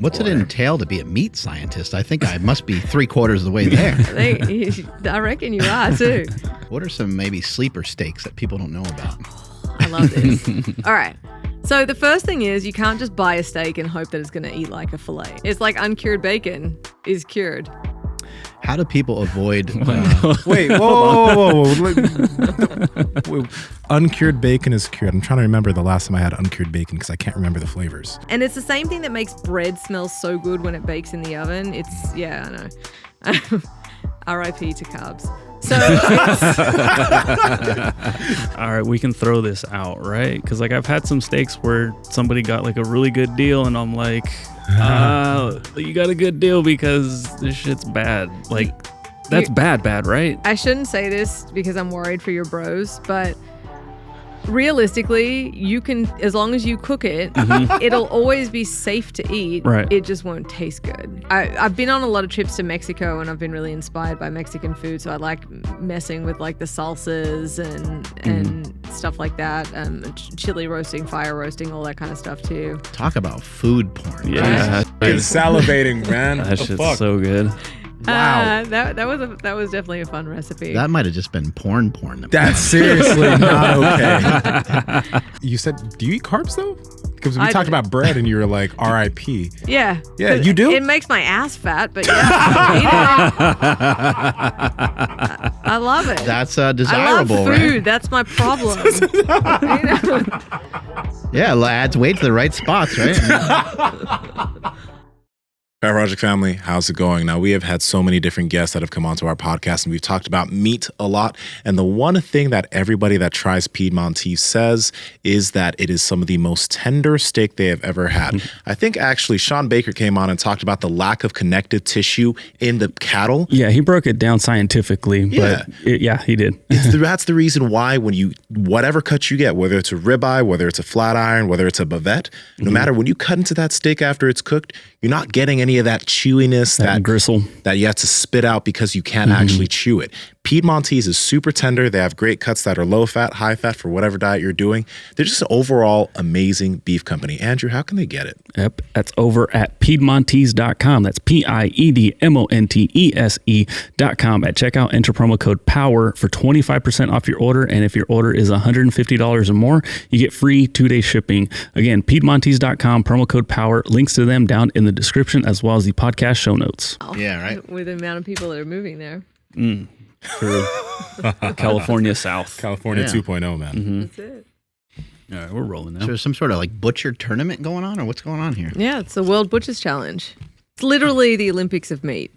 What's it entail to be a meat scientist? I think I must be 3/4 of the way there. I reckon you are too. What are some maybe sleeper steaks that people don't know about? I love this. All right. So the first thing is you can't just buy a steak and hope that it's going to eat like a fillet. It's like uncured bacon is cured. How do people avoid... Wait, whoa. Wait, uncured bacon is cured. I'm trying to remember the last time I had uncured bacon because I can't remember the flavors. And it's the same thing that makes bread smell so good when it bakes in the oven. It's, yeah, I know. R.I.P. to carbs. So all right, we can throw this out, right? Because like I've had some steaks where somebody got like a really good deal and I'm like, you got a good deal because this shit's bad. Like that's bad, right? I shouldn't say this because I'm worried for your bros, but realistically, you can, as long as you cook it, it'll always be safe to eat. Right. It just won't taste good. I've been on a lot of trips to Mexico and I've been really inspired by Mexican food. So I like messing with like the salsas and stuff like that. Chili roasting, fire roasting, all that kind of stuff too. Talk about food porn. Yeah. It's salivating, man. That shit's so good. Wow. That was definitely a fun recipe. That might have just been porn. That's seriously not okay. You said, do you eat carbs though? Because we talked about bread and you were like, R.I.P. Yeah. Yeah, you do? It makes my ass fat, but yeah, I love it. That's desirable, I love food. right? That's my problem. Yeah, it adds weight to the right spots, right? Fat Project family, how's it going? Now, we have had so many different guests that have come onto our podcast, and we've talked about meat a lot. And the one thing that everybody that tries Piedmontese says is that it is some of the most tender steak they have ever had. I think actually Sean Baker came on and talked about the lack of connective tissue in the cattle. Yeah, he broke it down scientifically, Yeah. but he did. That's the reason why when you, whatever cut you get, whether it's a ribeye, whether it's a flat iron, whether it's a bavette, no matter when you cut into that steak after it's cooked, you're not getting any of that chewiness, that gristle that you have to spit out because you can't actually chew it. Piedmontese is super tender. They have great cuts that are low fat, high fat for whatever diet you're doing. They're just an overall amazing beef company. Andrew, how can they get it? Yep, that's over at Piedmontese.com. That's Piedmontese.com. At checkout, enter promo code POWER for 25% off your order. And if your order is $150 or more, you get free 2-day shipping. Again, Piedmontese.com, promo code POWER. Links to them down in the description as well as the podcast show notes. Yeah, right. With the amount of people that are moving there. True. California South. California 2.0, man. That's it. All right, we're rolling now. So there's some sort of like butcher tournament going on, or what's going on here? Yeah, it's the World Butchers Challenge. It's literally the Olympics of meat.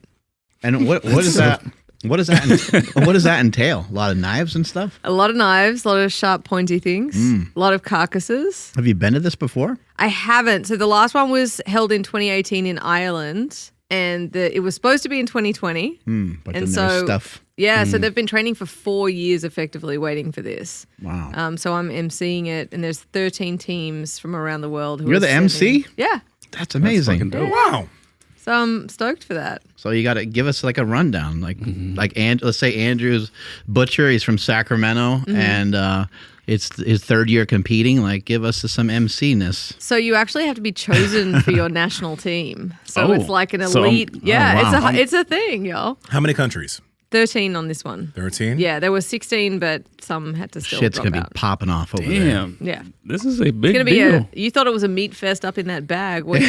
And what is that? What does that entail? A lot of knives and stuff? A lot of knives, a lot of sharp, pointy things, a lot of carcasses. Have you been to this before? I haven't. So the last one was held in 2018 in Ireland, and it was supposed to be in 2020. But then there's stuff. Yeah, so they've been training for 4 years effectively waiting for this. Wow. So I'm emceeing it, and there's 13 teams from around the world. You're the MC? Yeah. That's amazing. That's fucking dope. Wow. So I'm stoked for that. So you got to give us like a rundown, let's say Andrew's butcher. He's from Sacramento, and it's his third year competing. Like, give us some MC-ness. So you actually have to be chosen for your national team. So it's like an elite. wow. It's a thing, y'all. How many countries? 13 on this one. 13? Yeah, there were 16, but some had to still Shit's drop gonna out. be popping off over there. Damn. Yeah. This is a big It's gonna be deal. you thought it was a meat fest up in that bag. Wait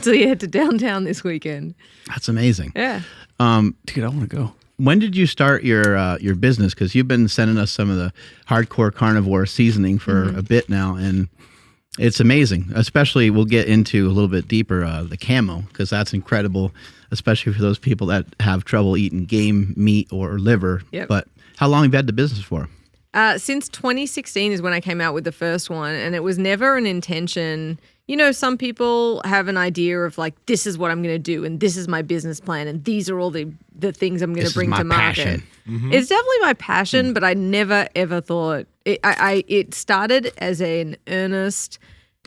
till you head to downtown this weekend. That's amazing. Yeah. Dude, I want to go. When did you start your business? Because you've been sending us some of the hardcore carnivore seasoning for a bit now, and it's amazing. Especially, we'll get into a little bit deeper the camo, because that's incredible, especially for those people that have trouble eating game meat or liver. Yep. But how long have you had the business for? Since 2016 is when I came out with the first one, and it was never an intention. You know, some people have an idea of like, this is what I'm going to do, and this is my business plan, and these are all the things I'm going to bring to market. It's definitely my passion, but I never ever thought it started as an earnest.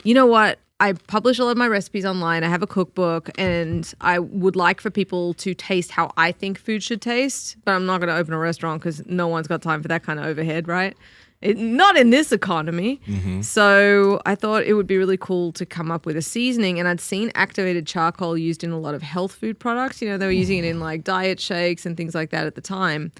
You know what? I publish a lot of my recipes online. I have a cookbook, and I would like for people to taste how I think food should taste, but I'm not going to open a restaurant because no one's got time for that kind of overhead, right? not in this economy. Mm-hmm. So I thought it would be really cool to come up with a seasoning. And I'd seen activated charcoal used in a lot of health food products. You know, they were using it in like diet shakes and things like that at the time.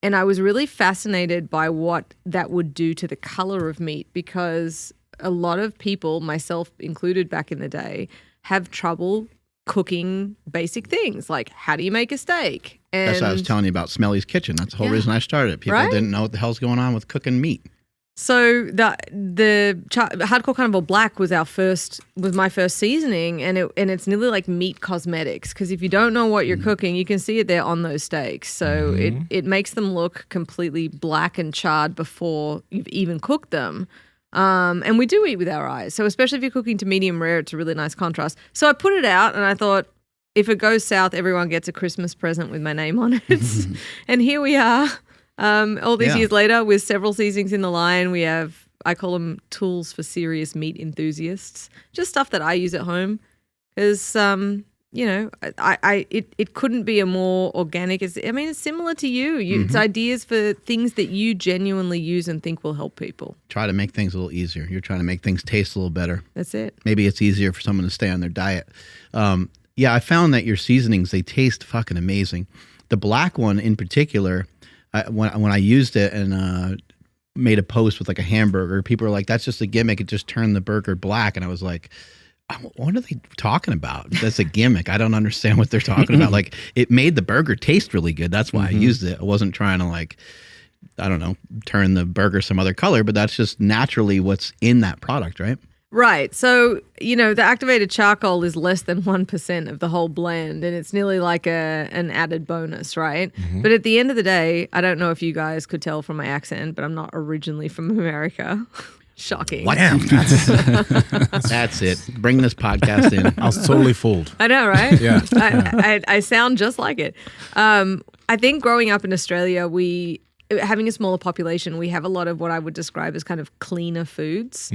And I was really fascinated by what that would do to the color of meat, because a lot of people, myself included back in the day, have trouble cooking basic things like how do you make a steak? And That's what I was telling you about Smelly's Kitchen. That's the whole reason I started it. People Right? didn't know what the hell's going on with cooking meat. So the Hardcore Carnivore Black was my first seasoning, and it's nearly like meat cosmetics, because if you don't know what you're cooking, you can see it there on those steaks. So it makes them look completely black and charred before you've even cooked them. And we do eat with our eyes. So especially if you're cooking to medium rare, it's a really nice contrast. So I put it out and I thought, if it goes south, everyone gets a Christmas present with my name on it. And here we are, all these years later with several seasonings in the line. We have, I call them tools for serious meat enthusiasts, just stuff that I use at home. Because, you know, it couldn't be a more organic. It's similar to you. It's ideas for things that you genuinely use and think will help people. Try to make things a little easier. You're trying to make things taste a little better. That's it. Maybe it's easier for someone to stay on their diet. Yeah, I found that your seasonings, they taste fucking amazing. The black one in particular, when I used it and made a post with like a hamburger, people were like, that's just a gimmick. It just turned the burger black. And I was like, what are they talking about? That's a gimmick. I don't understand what they're talking about. Like, it made the burger taste really good. That's why I used it. I wasn't trying to, like, I don't know, turn the burger some other color, but that's just naturally what's in that product, right? Right. So, you know, the activated charcoal is less than 1% of the whole blend, and it's nearly like an added bonus, right? But at the end of the day, I don't know if you guys could tell from my accent, but I'm not originally from America. Shocking. Damn, That's it. Bring this podcast in. I was totally fooled. I know, right? Yeah. I sound just like it. I think growing up in Australia, having a smaller population, we have a lot of what I would describe as kind of cleaner foods.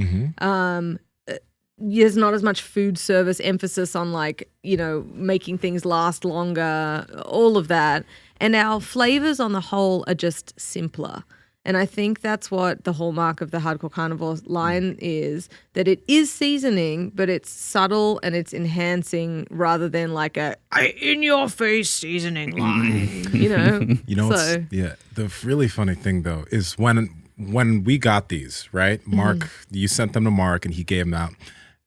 There's not as much food service emphasis on, like, you know, making things last longer, all of that. And our flavors on the whole are just simpler. And I think that's what the hallmark of the Hardcore Carnivore line is, that it is seasoning, but it's subtle and it's enhancing rather than like a in-your-face seasoning line, you know? You know, the really funny thing, though, is when we got these, right? Mark, you sent them to Mark and he gave them out.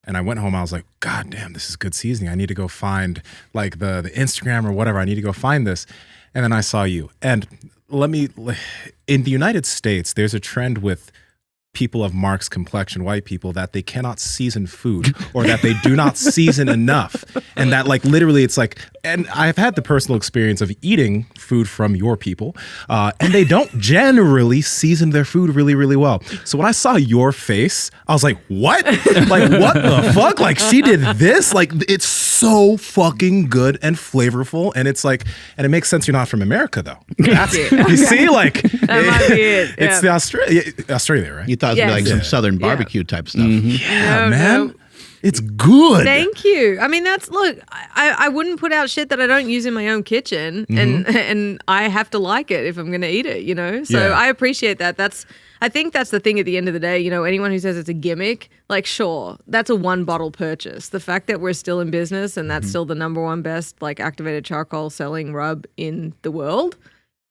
And I went home, I was like, God damn, this is good seasoning. I need to go find like the Instagram or whatever. I need to go find this. And then I saw you. And in the United States, there's a trend with people of Mark's complexion, white people, that they cannot season food or that they do not season enough. And that, like, literally it's like, and I've had the personal experience of eating food from your people, and they don't generally season their food really, really well. So when I saw your face, I was like, what? Like, what the fuck? Like, she did this? Like, it's so fucking good and flavorful. And it's like, and it makes sense you're not from America, though. That's, you see, like, That might be it. it's the Australia, right? You thought it would be like some Southern barbecue type stuff. Yeah, No, man. no. It's good. Thank you. I mean, look, I wouldn't put out shit that I don't use in my own kitchen, and I have to like it if I'm going to eat it, you know? So Yeah. I appreciate that. I think that's the thing at the end of the day, you know, anyone who says it's a gimmick, like, sure, that's a one bottle purchase. The fact that we're still in business and that's still the number one best, like, activated charcoal selling rub in the world,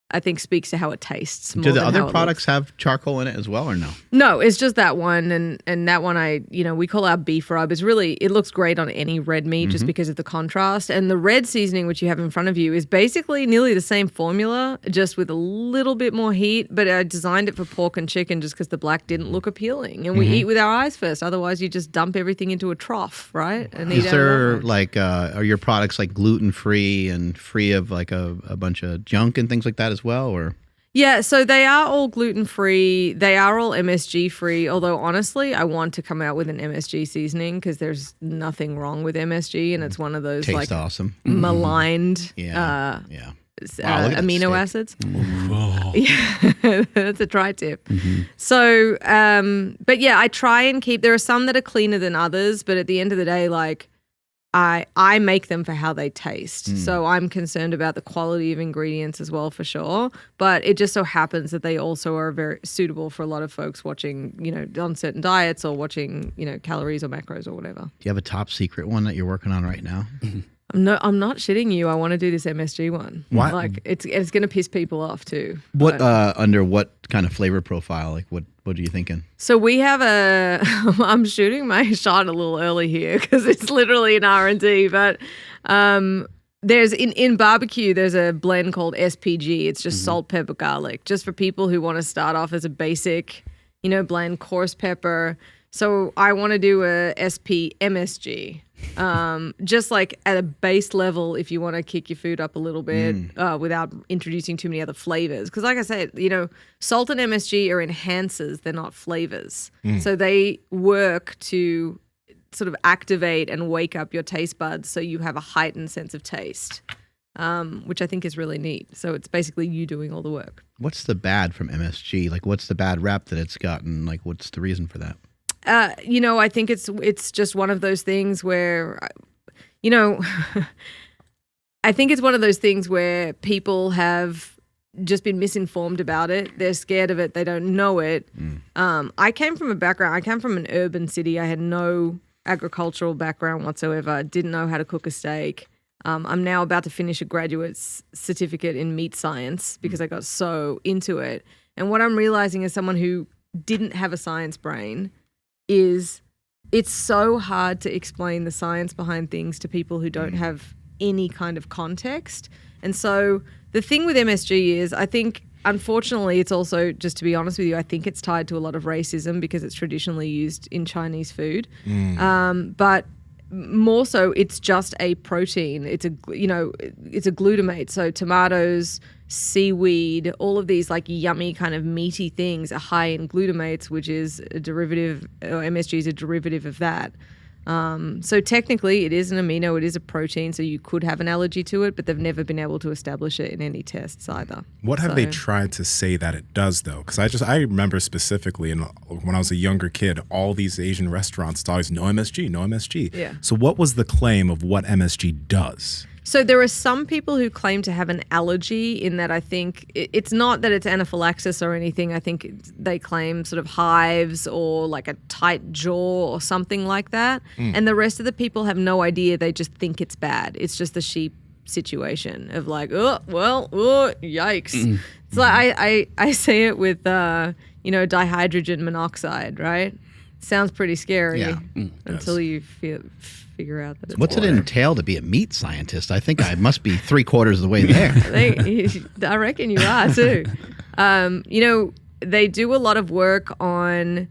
I think speaks to how it tastes. Do the other products have charcoal in it as well, or no? No, it's just that one, and that one we call our beef rub. It looks great on any red meat just because of the contrast. And the red seasoning, which you have in front of you, is basically nearly the same formula, just with a little bit more heat. But I designed it for pork and chicken just because the black didn't look appealing. And we eat with our eyes first. Otherwise, you just dump everything into a trough, right? And eat Is out there of that. like are your products like gluten-free and free of like a bunch of junk and things like that as well, or? Yeah, so they are all gluten-free. They are all MSG-free, although honestly, I want to come out with an MSG seasoning because there's nothing wrong with MSG, and it's one of those Tastes like awesome. maligned Yeah. Wow, look at that amino steak. acids. Yeah, that's a tri-tip. So, but yeah, I try and keep, there are some that are cleaner than others, but at the end of the day, like, I make them for how they taste. So I'm concerned about the quality of ingredients as well, for sure. But it just so happens that they also are very suitable for a lot of folks watching, on certain diets or watching, calories or macros or whatever. Do you have a top secret one that you're working on right now? I'm not shitting you. I want to do this MSG one. Why? Like it's going to piss people off too. What under what kind of flavor profile? Like what are you thinking? So we have I'm shooting my shot a little early here because it's literally an R&D, but there's in barbecue, there's a blend called SPG. It's just salt, pepper, garlic, just for people who want to start off as a basic, blend, coarse pepper. So I want to do a MSG. Just like at a base level, if you want to kick your food up a little bit without introducing too many other flavors. Because like I said, salt and MSG are enhancers, they're not flavors. So they work to sort of activate and wake up your taste buds so you have a heightened sense of taste, which I think is really neat. So it's basically you doing all the work. What's the bad from MSG? Like what's the bad rap that it's gotten? Like what's the reason for that? I think it's just one of those things where, I think it's one of those things where people have just been misinformed about it. They're scared of it. They don't know it. I came from an urban city. I had no agricultural background whatsoever. Didn't know how to cook a steak. I'm now about to finish a graduate certificate in meat science because I got so into it. And what I'm realizing as someone who didn't have a science brain is it's so hard to explain the science behind things to people who don't have any kind of context. And so the thing with MSG is, I think, unfortunately, it's also, just to be honest with you, I think it's tied to a lot of racism because it's traditionally used in Chinese food. But more so, it's just a protein. It's a glutamate. So tomatoes, seaweed, all of these like yummy kind of meaty things are high in glutamates, which is a derivative, or MSG is a derivative of that. So technically it is an amino, it is a protein, so you could have an allergy to it, but they've never been able to establish it in any tests either. What have they tried to say that it does, though? Because I remember specifically when I was a younger kid, all these Asian restaurants always, no MSG, no MSG. Yeah. So what was the claim of what MSG does? So there are some people who claim to have an allergy, in that I think it's not that it's anaphylaxis or anything. I think they claim sort of hives or like a tight jaw or something like that. And the rest of the people have no idea. They just think it's bad. It's just the sheep situation of like, yikes. It's like I say it with, dihydrogen monoxide, right? Sounds pretty scary until you figure out that it's What's water. it entail to be a meat scientist? I think I must be 3/4 of the way there. I reckon you are too. They do a lot of work on,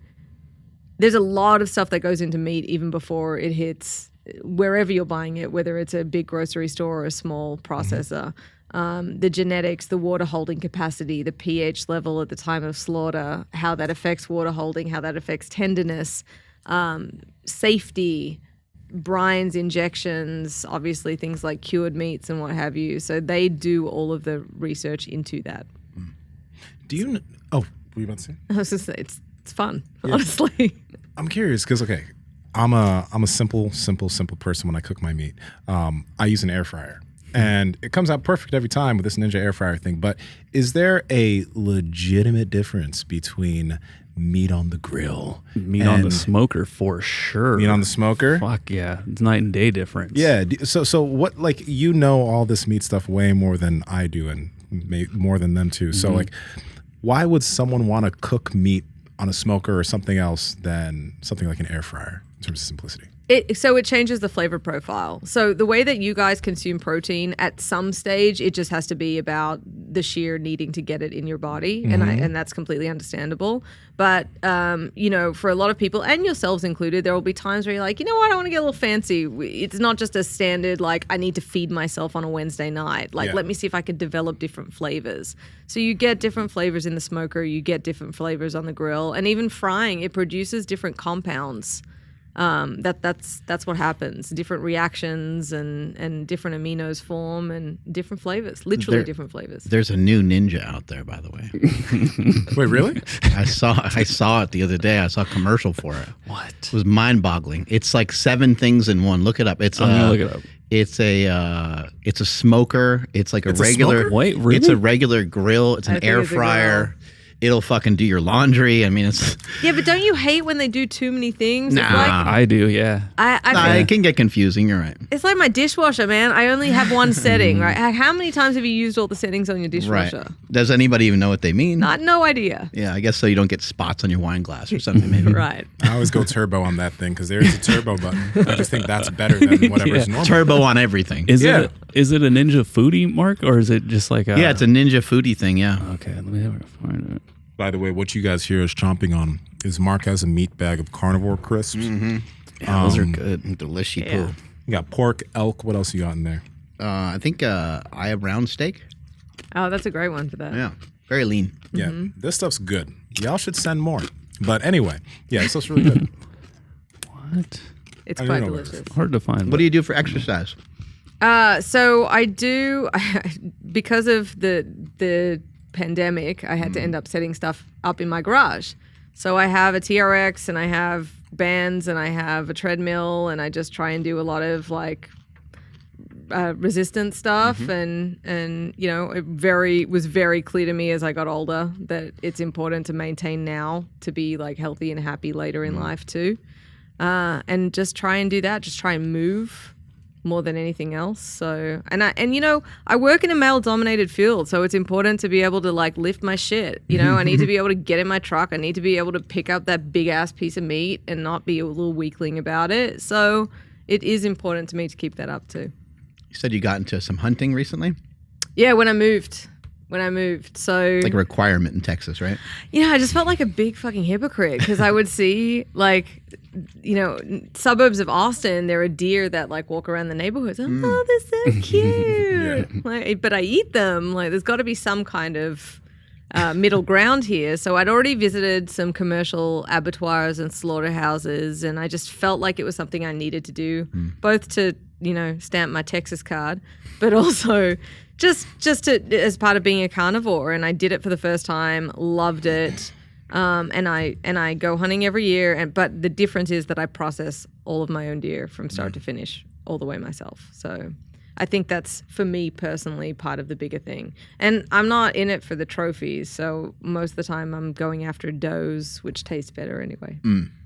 there's a lot of stuff that goes into meat even before it hits wherever you're buying it, whether it's a big grocery store or a small processor. The genetics, the water holding capacity, the pH level at the time of slaughter, how that affects water holding, how that affects tenderness, safety, brines, injections, obviously things like cured meats and what have you. So they do all of the research into that. Do you? Oh, what were you about to say? I was just saying, it's fun, honestly. I'm curious because I'm a simple person when I cook my meat. I use an air fryer. And it comes out perfect every time with this Ninja air fryer thing. But is there a legitimate difference between meat on the grill, meat on the smoker for sure? Meat on the smoker? Fuck yeah, it's night and day difference. Yeah. So what? Like, all this meat stuff way more than I do, and more than them too. So why would someone want to cook meat on a smoker or something else than something like an air fryer in terms of simplicity? So it changes the flavor profile. So the way that you guys consume protein, at some stage, it just has to be about the sheer needing to get it in your body, and that's completely understandable. But for a lot of people, and yourselves included, there will be times where you're like, you know what, I want to get a little fancy. It's not just a standard like I need to feed myself on a Wednesday night. Like let me see if I can develop different flavors. So you get different flavors in the smoker, you get different flavors on the grill, and even frying, it produces different compounds. That's what happens. Different reactions and different aminos form and different flavors. Literally different flavors. There's a new ninja out there, by the way. Wait, really? I saw it the other day. I saw a commercial for it. What? It was mind-boggling. It's like 7 things in one. Look it up. I'm gonna look it up. It's a smoker. It's like a regular. smoker? Wait, really? It's a regular grill. It's I an think air it's a grill. fryer. It'll fucking do your laundry. I mean, it's. Yeah, but don't you hate when they do too many things? It's Nah. like, I do, yeah. It can get confusing. You're right. it's like my dishwasher, man. I only have one setting, right? How many times have you used all the settings on your Right. dishwasher? Does anybody even know what they mean? No idea. Yeah, I guess so. You don't get spots on your wine glass or something. Maybe. Right. I always go turbo on that thing because there's a turbo button. I just think that's better than whatever's normal. Turbo on everything. Is Yeah. it a Ninja Foodie, Mark, or is it just like a... Yeah, it's a ninja foodie thing. Yeah. Okay, let me find it. By the way, what you guys hear us chomping on is Mark has a meat bag of carnivore crisps. Yeah, those are good. Delicious. Yeah. You got pork, elk. What else you got in there? I think I have round steak. Oh, that's a great one for that. Yeah, very lean. Yeah, this stuff's good. Y'all should send more. But anyway, yeah, this stuff's really good. What? It's I quite don't know what it delicious. Hard to find. What do you do for exercise? So I do, because of the pandemic, I had to end up setting stuff up in my garage. So I have a TRX and I have bands and I have a treadmill and I just try and do a lot of like resistance stuff and you know, it was very clear to me as I got older that it's important to maintain now to be like healthy and happy later in life too. And just try and do that, just try and move more than anything else. So, and you know, I work in a male dominated field, so it's important to be able to like lift my shit. You know, I need to be able to get in my truck. I need to be able to pick up that big ass piece of meat and not be a little weakling about it. So it is important to me to keep that up too. You said you got into some hunting recently. Yeah, when I moved. So Like a requirement in Texas, right? you know, I just felt like a big fucking hypocrite because I would see like, you know, suburbs of Austin, there are deer that like walk around the neighborhoods. Oh, they're so cute. Like, but I eat them. Like, there's got to be some kind of middle ground here. So I'd already visited some commercial abattoirs and slaughterhouses, and I just felt like it was something I needed to do, both to, you know, stamp my Texas card, but also just to, as part of being a carnivore. And I did it for the first time, loved it. And I go hunting every year, but the difference is that I process all of my own deer from start to finish all the way myself. So I think that's, for me personally, part of the bigger thing. And I'm not in it for the trophies, so most of the time I'm going after does, which taste better anyway.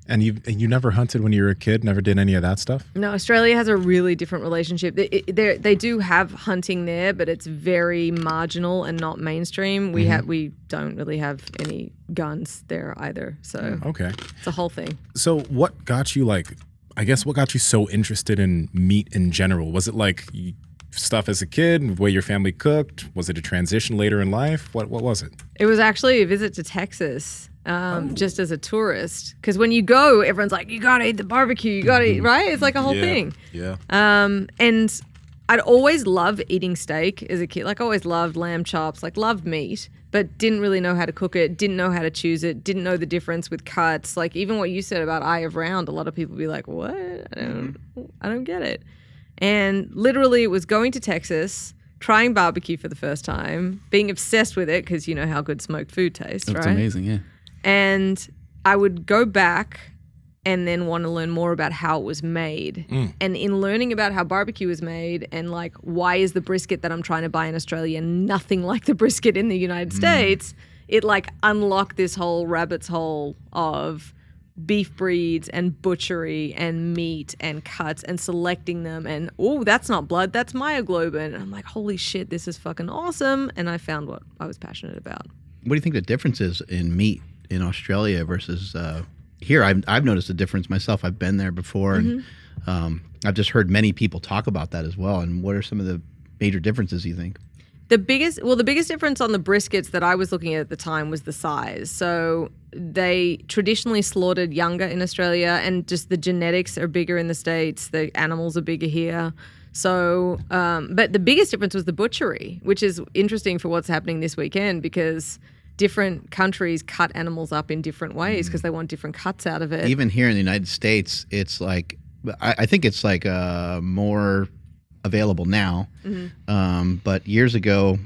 And you never hunted when you were a kid? Never did any of that stuff? No, Australia has a really different relationship. They do have hunting there, but it's very marginal and not mainstream. We don't really have any guns there either, so Okay. it's a whole thing. So what got you what got you so interested in meat in general? Was it like stuff as a kid, the way your family cooked? Was it a transition later in life? What was it? It was actually a visit to Texas, just as a tourist. Because when you go, everyone's like, you gotta eat the barbecue, you gotta eat, right? It's like a whole thing. Yeah. And I'd always loved eating steak as a kid. Like, I always loved lamb chops, like loved meat, but didn't really know how to cook it, didn't know how to choose it, didn't know the difference with cuts. Like, even what you said about eye of round, a lot of people be like, what? I don't get it. And literally it was going to Texas, trying barbecue for the first time, being obsessed with it because you know how good smoked food tastes, That's right? amazing, yeah. And I would go back and then want to learn more about how it was made. And in learning about how barbecue was made and like why is the brisket that I'm trying to buy in Australia nothing like the brisket in the United States, it like unlocked this whole rabbit's hole of beef breeds and butchery and meat and cuts and selecting them and, oh, that's not blood, that's myoglobin. And I'm like, holy shit, this is fucking awesome. And I found what I was passionate about. What do you think the difference is in meat in Australia versus here? I've noticed a difference myself. I've been there before, and I've just heard many people talk about that as well. And what are some of the major differences you think? The biggest difference on the briskets that I was looking at the time was the size. So they traditionally slaughtered younger in Australia, and just the genetics are bigger in the States. The animals are bigger here. So, but the biggest difference was the butchery, which is interesting for what's happening this weekend because different countries cut animals up in different ways because they want different cuts out of it. Even here in the United States, it's like I think it's like more available now. But years ago,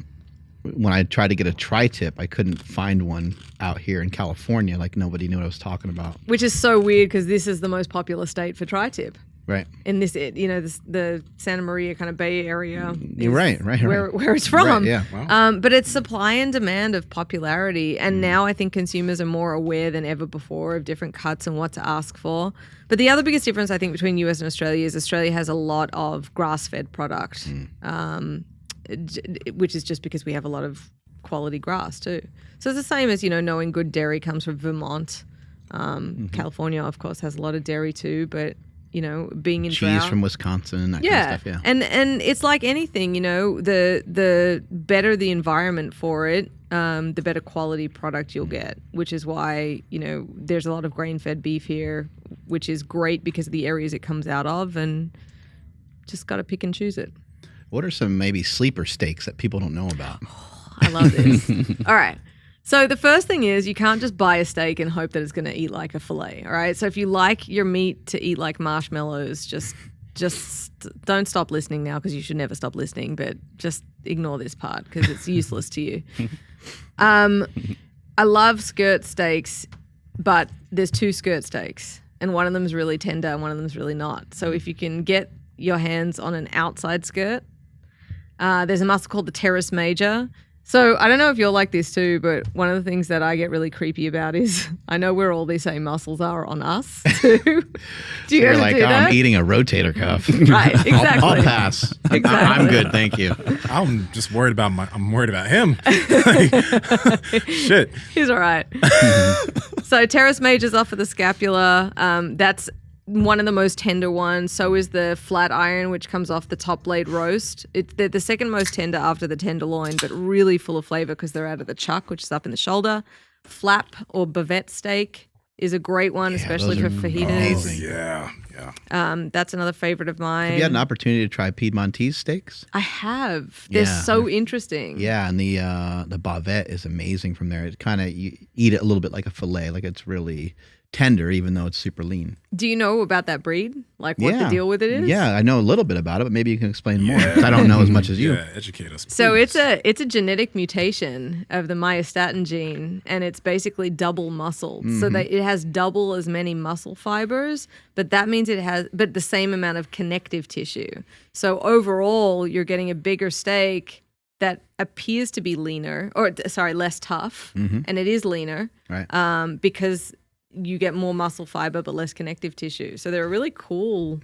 when I tried to get a tri-tip, I couldn't find one out here in California. Like nobody knew what I was talking about. Which is so weird because this is the most popular state for tri-tip. Right. In this, the Santa Maria kind of Bay Area. You're right. Where it's from. Right, yeah. Wow. But it's supply and demand of popularity. And now I think consumers are more aware than ever before of different cuts and what to ask for. But the other biggest difference, I think, between US and Australia is Australia has a lot of grass-fed product, which is just because we have a lot of quality grass too. So it's the same as, knowing good dairy comes from Vermont. California, of course, has a lot of dairy too, but being in cheese drought. from Wisconsin and that kind of stuff. Yeah. And it's like anything, the better the environment for it, the better quality product you'll get, which is why, there's a lot of grain-fed beef here, which is great because of the areas it comes out of, and just got to pick and choose it. What are some maybe sleeper steaks that people don't know about? I love this. All right. So the first thing is you can't just buy a steak and hope that it's going to eat like a fillet, all right? So if you like your meat to eat like marshmallows, just don't stop listening now because you should never stop listening, but just ignore this part because it's useless to you. I love skirt steaks, but there's two skirt steaks, and one of them is really tender and one of them is really not. So if you can get your hands on an outside skirt, there's a muscle called the teres major. So I don't know if you're like this too, but one of the things that I get really creepy about is I know where all these same muscles are on us too. Do you You're ever like, do that? I'm eating a rotator cuff. Right, exactly. I'll pass. Exactly. I'm good, thank you. I'm just worried about I'm worried about him. Shit. He's all right. So teres major's off of the scapula. That's one of the most tender ones. So is the flat iron, which comes off the top blade roast. They're the second most tender after the tenderloin, but really full of flavor because they're out of the chuck, which is up in the shoulder. Flap or bavette steak is a great one, especially for fajitas. amazing. Yeah. That's another favorite of mine. Have you had an opportunity to try Piedmontese steaks? I have. They're Yeah. so interesting. Yeah, and the bavette is amazing from there. It kind of, you eat it a little bit like a fillet, like it's really tender, even though it's super lean. Do you know about that breed? Like what the deal with it is? Yeah, I know a little bit about it, but maybe you can explain more. 'Cause I don't know as much as you. Yeah, educate us. So please. it's a genetic mutation of the myostatin gene, and it's basically double muscled. So that it has double as many muscle fibers, but that means it has the same amount of connective tissue. So overall, you're getting a bigger steak that appears to be leaner, less tough, and it is leaner, Right. because you get more muscle fiber but less connective tissue. So they're a really cool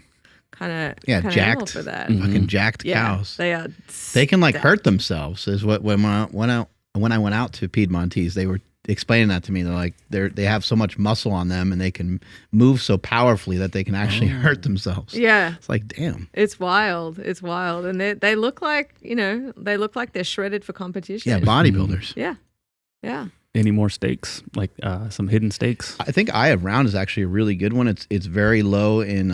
kind of animal jacked for that. Fucking jacked Yeah, cows. they are. They can like stacked. hurt themselves. Is what when I went out to Piedmontese, they were explaining that to me. They're like they have so much muscle on them and they can move so powerfully that they can actually hurt themselves. Yeah. It's like, damn. It's wild. It's wild. And they look like, they're shredded for competition. Yeah, bodybuilders. Yeah. Yeah. Any more steaks? Like some hidden steaks? I think Eye of Round is actually a really good one. It's very low in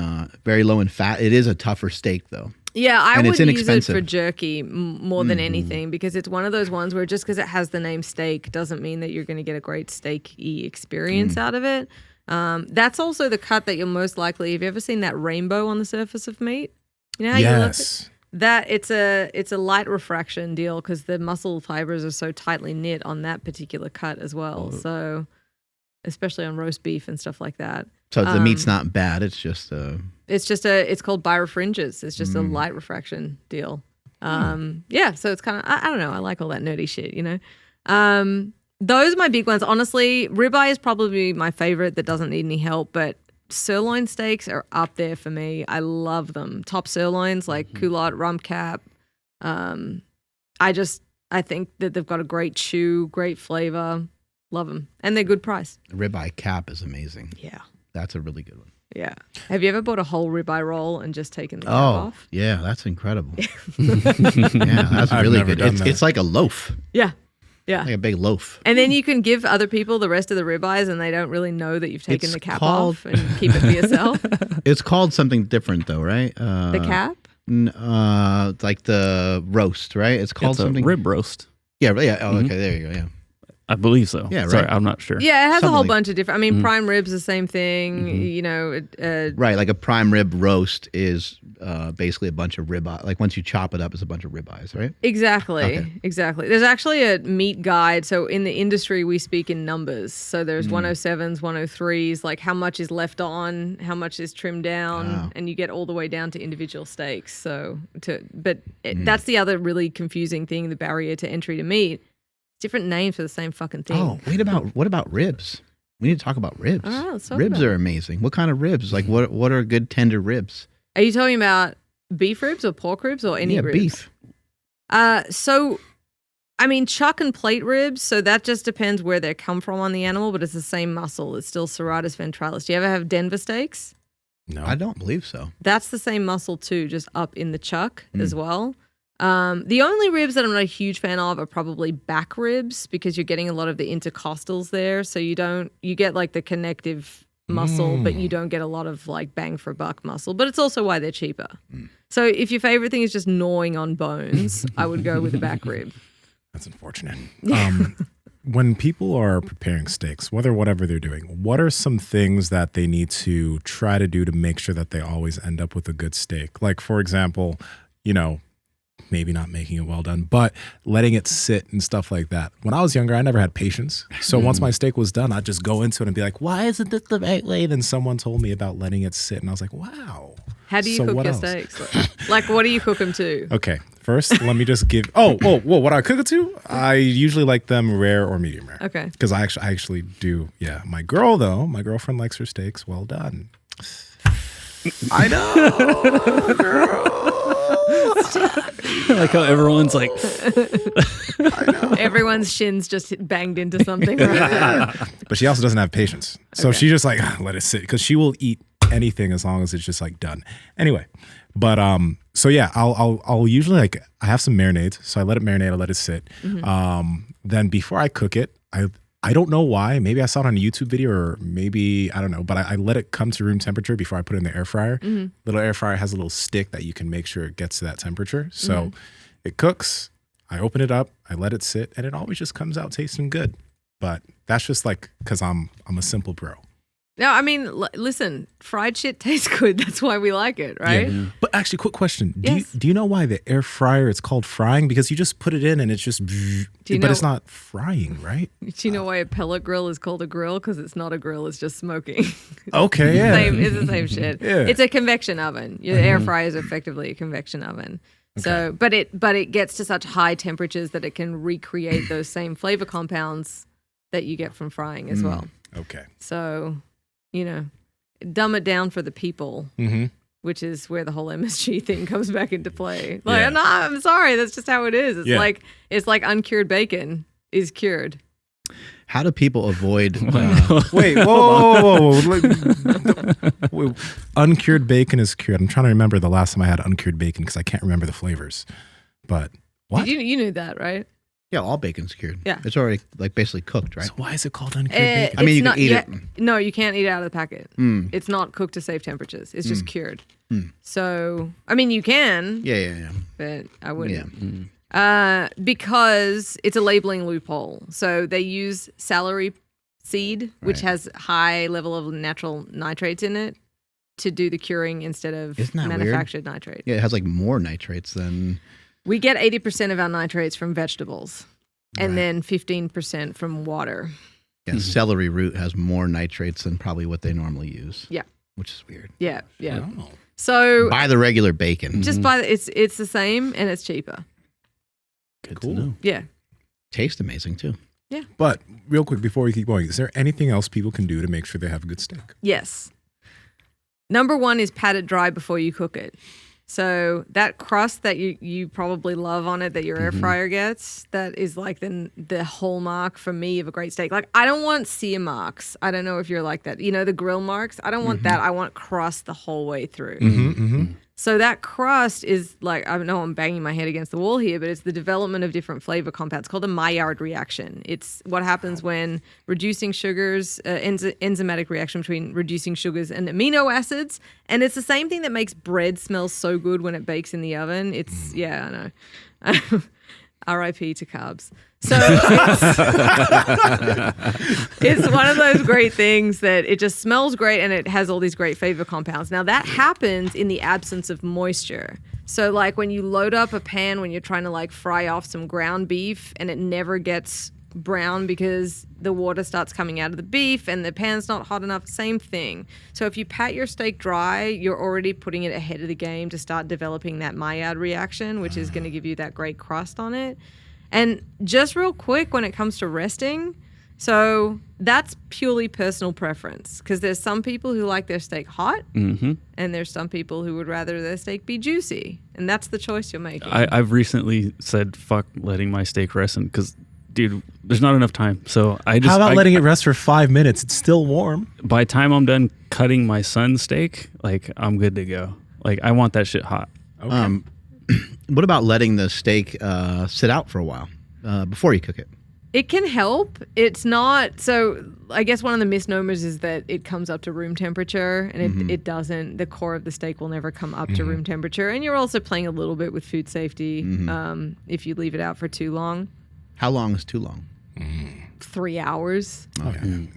fat. It is a tougher steak though. Yeah, I And would it's use it inexpensive. for jerky more than anything because it's one of those ones where just because it has the name steak doesn't mean that you're going to get a great steak-y experience out of it. That's also the cut that you're most likely. Have you ever seen that rainbow on the surface of meat? You know how you look at Yes. that? It's a light refraction deal because the muscle fibers are so tightly knit on that particular cut as well. So, especially on roast beef and stuff like that. So the meat's not bad. It's just It's called birefringes. It's just a light refraction deal. Yeah, so it's kind of, I don't know. I like all that nerdy shit, Those are my big ones. Honestly, ribeye is probably my favorite that doesn't need any help, but sirloin steaks are up there for me. I love them. Top sirloins like culotte, rump cap. I think that they've got a great chew, great flavor. Love them. And they're good price. ribeye cap is amazing. Yeah. That's a really good one. Yeah. Have you ever bought a whole ribeye roll and just taken the cap Oh, off? yeah, that's incredible. Yeah, that's I've really never good. done that. It's like a loaf, Yeah. Yeah. like a big loaf. And then you can give other people the rest of the ribeyes and they don't really know that you've taken It's the cap called- off and keep it for yourself. It's called something different though, right? The cap? Like the roast, right? It's called It's a something. rib roast. Yeah, yeah. Oh, okay. There you go. Yeah. I believe so. Yeah, right. Sorry, I'm not sure. Yeah, it has a Something whole like- bunch of different. I mean, prime ribs, the same thing. You know, Right, like a prime rib roast is basically a bunch of ribeye. Like once you chop it up, it's a bunch of ribeyes, right? exactly, Okay. exactly. There's actually a meat guide. So in the industry, we speak in numbers. So there's 107s, 103s, like how much is left on, how much is trimmed down, Wow. and you get all the way down to individual steaks. So that's the other really confusing thing, the barrier to entry to meat. Different names for the same fucking thing. Oh, what about ribs? We need to talk about ribs. All right, let's talk Ribs about are amazing. What kind of ribs? Like what are good tender ribs? Are you talking about beef ribs or pork ribs or any Yeah, ribs? beef. So, I mean, chuck and plate ribs, so that just depends where they come from on the animal, but it's the same muscle. It's still serratus ventralis. Do you ever have Denver steaks? No. I don't believe so. That's the same muscle too, just up in the chuck as well. The only ribs that I'm not a huge fan of are probably back ribs because you're getting a lot of the intercostals there. So you get like the connective muscle, but you don't get a lot of like bang for buck muscle. But it's also why they're cheaper. So if your favorite thing is just gnawing on bones, I would go with a back rib. That's unfortunate. When people are preparing steaks, whatever they're doing, what are some things that they need to try to do to make sure that they always end up with a good steak? Like, for example, you know, maybe not making it well done, but letting it sit and stuff like that. When I was younger, I never had patience. So once my steak was done, I'd just go into it and be like, why isn't this the right way? Then someone told me about letting it sit, and I was like, wow. How do you So cook what your else? steaks? Like, what do you cook them to? Okay, first, let me just give. What I cook it to? I usually like them rare or medium rare. Okay. Because I actually do. Yeah, my girlfriend likes her steaks well done. I know, girl. Like how everyone's like, Everyone's shins just banged into something. Right? But she also doesn't have patience, so she just like let it sit because she will eat anything as long as it's just like done. Anyway, but so yeah, I'll usually like I have some marinades, so I let it marinate, I let it sit. Then before I cook it, I don't know why. Maybe I saw it on a YouTube video or maybe, I don't know, but I let it come to room temperature before I put it in the air fryer. Little air fryer has a little stick that you can make sure it gets to that temperature. So it cooks, I open it up, I let it sit, and it always just comes out tasting good. But that's just like, because I'm a simple bro. No, I mean, listen, fried shit tastes good. That's why we like it, right? Yeah. But actually, quick question. Yes. Do you know why the air fryer, it's called frying? Because you just put it in and it's just, you but know- it's not frying, right? Do you know why a pellet grill is called a grill? Because it's not a grill, it's just smoking. Okay, yeah. It's the same shit. Yeah. It's a convection oven. Your air fryer is effectively a convection oven. So, but it gets to such high temperatures that it can recreate those same flavor compounds that you get from frying as well. Okay. So, you know, dumb it down for the people, which is where the whole MSG thing comes back into play. Like, Yeah. no, I'm sorry, that's just how it is. It's Yeah. like uncured bacon is cured. How do people avoid? Wait, whoa. Wait, uncured bacon is cured. I'm trying to remember the last time I had uncured bacon because I can't remember the flavors. But what? You knew that, right? Yeah, all bacon's cured. Yeah. it's already like basically cooked, right? So why is it called uncured bacon? I mean, you It's can eat it. No, you can't eat it out of the packet. It's not cooked to safe temperatures. It's just cured. So, I mean, you can, Yeah. but I wouldn't. Yeah. Because it's a labeling loophole. So they use celery seed, which has high level of natural nitrates in it, to do the curing instead of Isn't that weird? manufactured nitrate. Yeah, it has like more nitrates than. We get 80% of our nitrates from vegetables and then 15% from water. Yeah, celery root has more nitrates than probably what they normally use. Yeah. Which is weird. Yeah. Oh. So Buy the regular bacon. just buy it's the same and it's cheaper. Good Cool. to know. Yeah. Tastes amazing too. But real quick, before we keep going, is there anything else people can do to make sure they have a good steak? Yes. Number one is pat it dry before you cook it. So that crust that you probably love on it that your air fryer gets, that is like the hallmark for me of a great steak. Like, I don't want sear marks. I don't know if you're like that. You know, the grill marks? I don't want that. I want crust the whole way through. So that crust is like, I know I'm banging my head against the wall here, but it's the development of different flavor compounds. It's called a Maillard reaction. It's what happens when reducing sugars, enzymatic reaction between reducing sugars and amino acids. And it's the same thing that makes bread smell so good when it bakes in the oven. It's, yeah, I know. RIP to carbs. So it's one of those great things that it just smells great and it has all these great flavor compounds. Now that happens in the absence of moisture. So like when you load up a pan when you're trying to like fry off some ground beef and it never gets brown because the water starts coming out of the beef and the pan's not hot enough, same thing. So if you pat your steak dry, you're already putting it ahead of the game to start developing that Maillard reaction, which is going to give you that great crust on it. And just real quick when it comes to resting, so that's purely personal preference because there's some people who like their steak hot and there's some people who would rather their steak be juicy, and that's the choice you're making. I've recently said fuck letting my steak rest because dude, there's not enough time. So I just. How about letting it rest for 5 minutes? It's still warm. By the time I'm done cutting my son's steak, like I'm good to go. Like I want that shit hot. Okay. What about letting the steak sit out for a while before you cook it? It can help. It's not. So I guess one of the misnomers is that it comes up to room temperature, and it doesn't. The core of the steak will never come up to room temperature. And you're also playing a little bit with food safety if you leave it out for too long. How long is too long? 3 hours. Okay.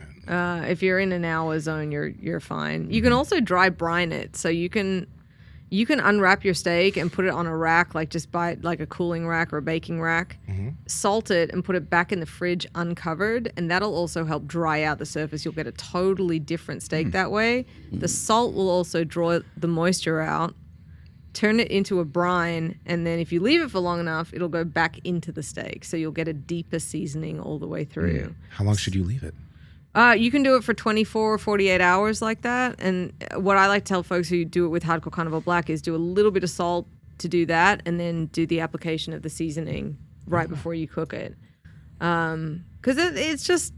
If you're in an hour zone, you're fine. You can also dry brine it, so you can unwrap your steak and put it on a rack, like just buy like a cooling rack or a baking rack, salt it and put it back in the fridge uncovered, and that'll also help dry out the surface. You'll get a totally different steak that way. The salt will also draw the moisture out, turn it into a brine, and then if you leave it for long enough, it'll go back into the steak. So you'll get a deeper seasoning all the way through. How long should you leave it? You can do it for 24 or 48 hours like that. And what I like to tell folks who do it with Hardcore Carnivore Black is do a little bit of salt to do that and then do the application of the seasoning right before you cook it. Because it's just,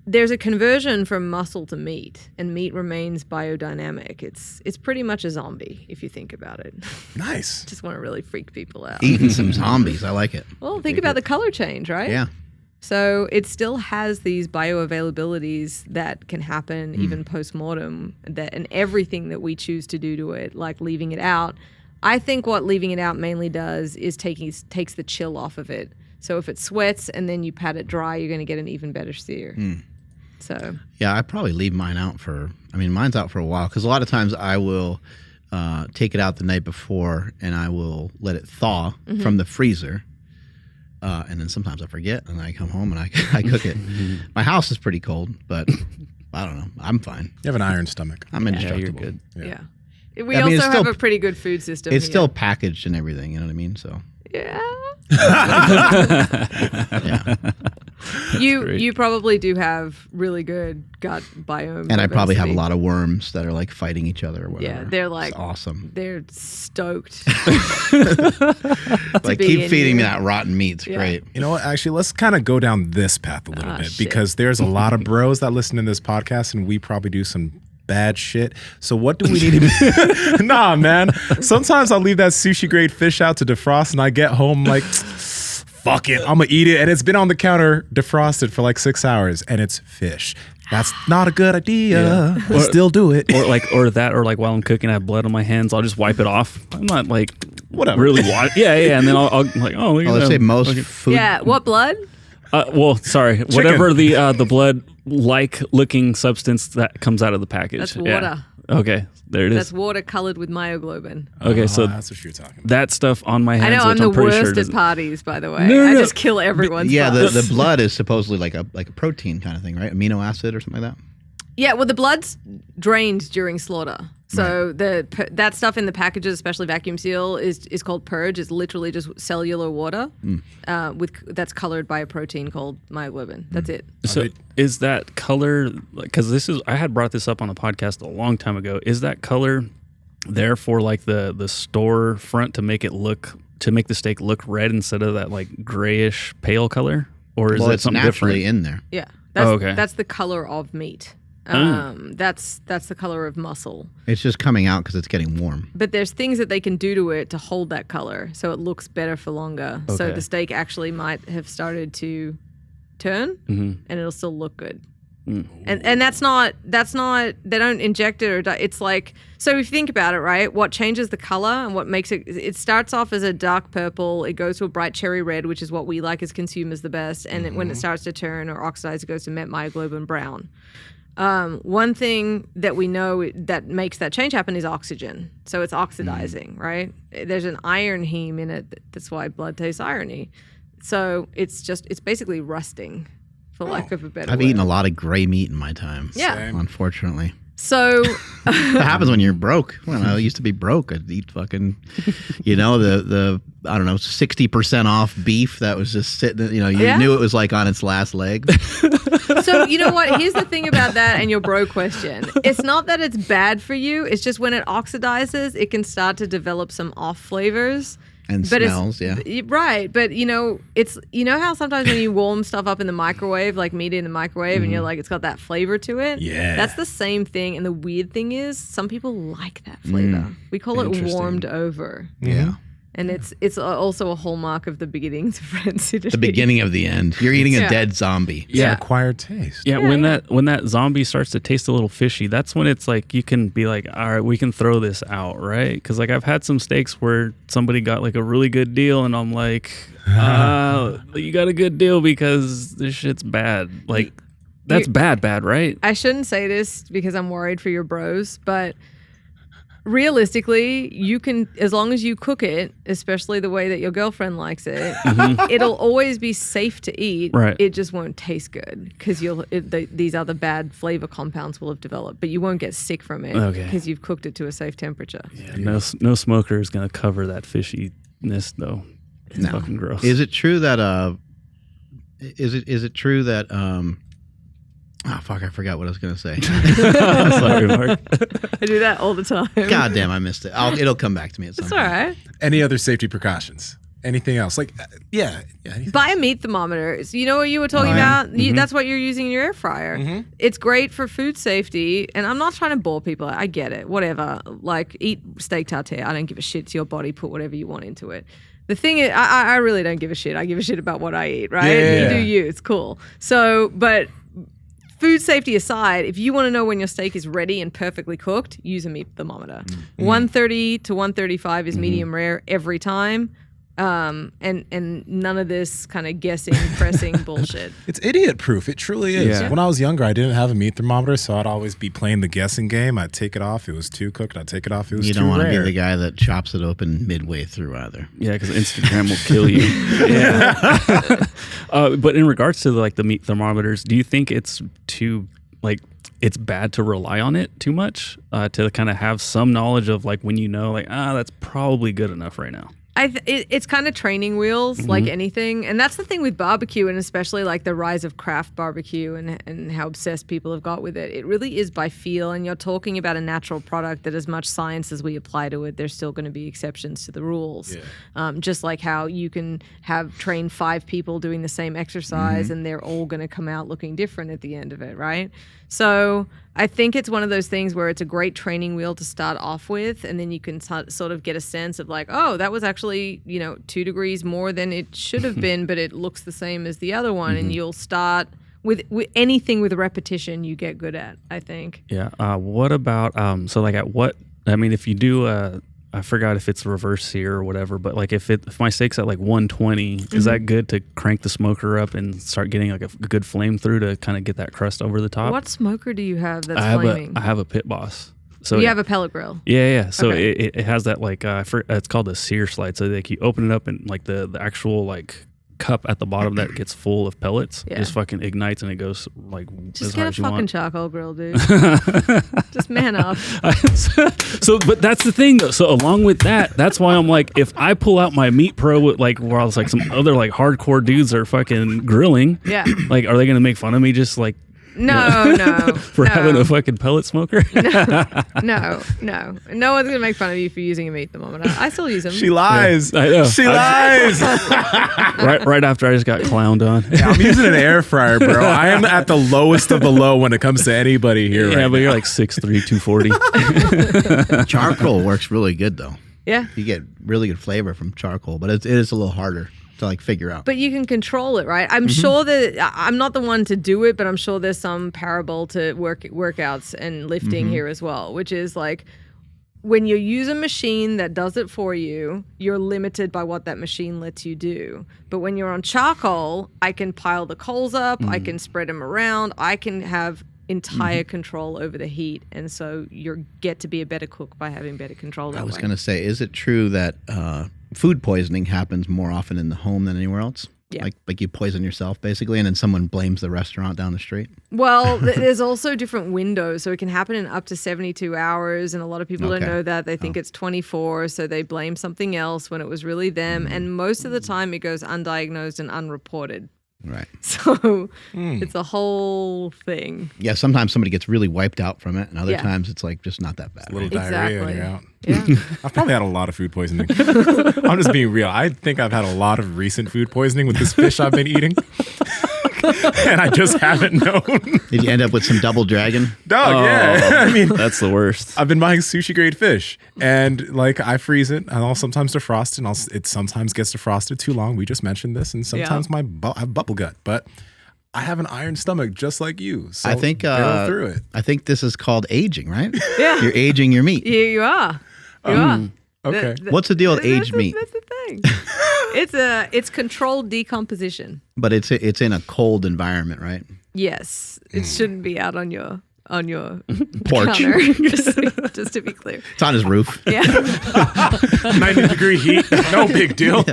there's a conversion from muscle to meat, and meat remains biodynamic. It's pretty much a zombie if you think about it. Nice. Just want to really freak people out. Eating some zombies. I like it. Well, think about the color change, right? Yeah. So it still has these bioavailabilities that can happen even post-mortem, and everything that we choose to do to it, like leaving it out. I think what leaving it out mainly does is takes the chill off of it. So if it sweats and then you pat it dry, you're going to get an even better sear. So yeah, I probably leave mine out mine's out for a while because a lot of times I will take it out the night before and I will let it thaw from the freezer. And then sometimes I forget and I come home and I cook it. My house is pretty cold, but I don't know. I'm fine. You have an iron stomach. I'm indestructible. You're good. yeah. We also have a pretty good food system. It's here. still packaged and everything, you know what I mean? So Yeah. yeah. You probably do have really good gut biome. And I probably have a diversity. lot of worms that are like fighting each other or whatever. Yeah, they're like it's awesome. They're stoked. Like be keep in feeding me you. that rotten meat. It's Yeah. great. You know what? Actually, let's kind of go down this path a little bit shit. because there's a lot of bros that listen to this podcast and we probably do some bad shit. So what do we need to be? Nah, man. Sometimes I'll leave that sushi grade fish out to defrost and I get home like, fuck it, I'm gonna eat it. And it's been on the counter defrosted for like 6 hours and it's fish. That's not a good idea. Yeah. But still do it. Or like while I'm cooking, I have blood on my hands. I'll just wipe it off. I'm not like Whatever. really yeah. And then I'll like, oh, look at Let's that. say most Okay. food. Yeah. What blood? Well, sorry, whatever the blood like looking substance that comes out of the package. That's Yeah. water. Okay, there it is. That's water colored with myoglobin. Okay, so that's what you're talking about. that stuff on my hands. I know I'm which the I'm pretty sure worst at doesn't- parties, by the way. No, I no. just kill everyone's Yeah, buzz. the blood is supposedly like a protein kind of thing, right? Amino acid or something like that. Yeah, well, the blood's drained during slaughter. So that stuff in the packages, especially vacuum seal, is called purge. It's literally just cellular water that's colored by a protein called myoglobin. That's it. So is that color? Because I had brought this up on the podcast a long time ago. Is that color there for like the store front to make the steak look red instead of that like grayish pale color, or is Well, that it's something naturally different? in there. Yeah. Okay. That's the color of meat. That's the color of muscle. It's just coming out because it's getting warm. But there's things that they can do to it to hold that color so it looks better for longer. So Okay. the steak actually might have started to turn and it'll still look good. And that's not they don't inject it or it's like, so if you think about it, right, what changes the color and what makes it starts off as a dark purple, it goes to a bright cherry red, which is what we like as consumers the best, and when it starts to turn or oxidize, it goes to myoglobin brown. One thing that we know that makes that change happen is oxygen. So it's oxidizing, right? There's an iron heme in it. That's why blood tastes irony. So it's basically rusting, for lack of a better word. I've eaten a lot of gray meat in my time. Yeah. Same. Unfortunately. So That happens when you're broke. When I used to be broke, I'd eat fucking, the I don't know, 60% off beef that was just sitting, you knew it was like on its last legs. So you know what? Here's the thing about that and your bro question. It's not that it's bad for you. It's just when it oxidizes, it can start to develop some off flavors. And smells, yeah. Right. But, it's, how sometimes when you warm stuff up in the microwave, like meat in the microwave, and you're like, it's got that flavor to it? Yeah. That's the same thing. And the weird thing is, some people like that flavor. We call it Interesting. warmed over. Yeah. And it's also a hallmark of the beginnings of rancidity. The beginning of the end. You're eating a dead zombie. It's an acquired taste. Yeah, when that zombie starts to taste a little fishy, that's when it's like you can be like, all right, we can throw this out, right? Because like I've had some steaks where somebody got like a really good deal, and I'm like, you got a good deal because this shit's bad. Like that's bad, right? I shouldn't say this because I'm worried for your bros, but realistically, you can, as long as you cook it, especially the way that your girlfriend likes it, it'll always be safe to eat. Right. It just won't taste good because these other bad flavor compounds will have developed, but you won't get sick from it because you've cooked it to a safe temperature. Yeah, no smoker is gonna cover that fishiness though. It's fucking gross. Is it true that is it true that oh fuck, I forgot what I was gonna say. Sorry, Mark. I do that all the time. God damn, I missed it. It'll come back to me at some It's point. all right. Any other safety precautions? Anything else? Like, anything. Buy a meat thermometer. So you know what you were talking about? That's what you're using in your air fryer. It's great for food safety. And I'm not trying to bore people. I get it. Whatever. Like, eat steak tartare. I don't give a shit. It's your body. Put whatever you want into it. The thing is, I really don't give a shit. I give a shit about what I eat, right? Yeah. You do you. It's cool. So, but food safety aside, if you want to know when your steak is ready and perfectly cooked, use a meat thermometer. 130 to 135 is medium rare every time. And none of this kind of guessing, pressing bullshit. It's idiot proof. It truly is. Yeah. When I was younger, I didn't have a meat thermometer, so I'd always be playing the guessing game. I'd take it off. It was too cooked. I'd take it off. It was You too don't want to be rare. the guy that chops it open midway through either. Yeah, because Instagram will kill you. Yeah. But in regards to like the meat thermometers, do you think it's it's bad to rely on it too much to kind of have some knowledge of like when that's probably good enough right now? It's kind of training wheels, like anything. And that's the thing with barbecue, and especially like the rise of craft barbecue and how obsessed people have got with it. It really is by feel, and you're talking about a natural product that as much science as we apply to it, there's still going to be exceptions to the rules. Yeah. Just like how you can train 5 people doing the same exercise and they're all going to come out looking different at the end of it, right? So I think it's one of those things where it's a great training wheel to start off with, and then you can sort of get a sense of like, oh, that was actually 2 degrees more than it should have been, but it looks the same as the other one, and you'll start with anything with repetition you get good at, I think. Yeah. What about if you do I forgot if it's reverse sear or whatever, but like if my steak's at like 120, is that good to crank the smoker up and start getting like a good flame through to kind of get that crust over the top? What smoker do you have that's I have a Pit Boss. So you have a pellet grill. Yeah. So Okay. it has that like it's called a sear slide. So like you open it up and like the actual like cup at the bottom that gets full of pellets just fucking ignites and it goes like just as get hard a as you fucking want. charcoal grill, dude. Just man up. But that's the thing though. So along with that, that's why I'm like, if I pull out my Meat Pro with like where I was like some other like hardcore dudes are fucking grilling, Yeah. like are they gonna make fun of me just like No. for having a fucking pellet smoker? No one's gonna make fun of you for using a meat thermometer. I still use them. She lies. I know. She lies. right after I just got clowned on. Yeah, I'm using an air fryer, bro. I am at the lowest of the low when it comes to anybody here. Yeah, right but now. you're like 6'3", 240. Charcoal works really good though. Yeah. You get really good flavor from charcoal, but it is a little harder to like figure out. But you can control it, right? I'm sure that I'm not the one to do it, but I'm sure there's some parable to workouts and lifting here as well, which is like when you use a machine that does it for you, you're limited by what that machine lets you do. But when you're on charcoal, I can pile the coals up, I can spread them around, I can have entire control over the heat, and so you get to be a better cook by having better control that I was way. going to say, is it true that food poisoning happens more often in the home than anywhere else? Yeah. Like you poison yourself basically, and then someone blames the restaurant down the street? Well, there's also different windows, so it can happen in up to 72 hours, and a lot of people don't Okay. know that. They think it's 24, so they blame something else when it was really them, and most of the time it goes undiagnosed and unreported. Right. So it's a whole thing. Yeah, sometimes somebody gets really wiped out from it, and other Yeah. times it's like just not that bad. A little right? diarrhea and you're out. Yeah. I've probably had a lot of food poisoning. I'm just being real. I think I've had a lot of recent food poisoning with this fish I've been eating. And I just haven't known. Did you end up with some double dragon? Dog, yeah. I mean, That's the worst. I've been buying sushi grade fish, and like I freeze it, and I'll sometimes defrost it, and it sometimes gets defrosted too long. We just mentioned this, and sometimes I have bubble gut, but I have an iron stomach just like you. So I think go through it. I think this is called aging, right? Yeah. You're aging your meat. You are. You are. Okay. What's the deal with aged meat? That's the thing. It's controlled decomposition. But it's in a cold environment, right? Yes, it shouldn't be out on your Porch. counter. just to be clear. It's on his roof. Yeah. 90-degree heat, no big deal.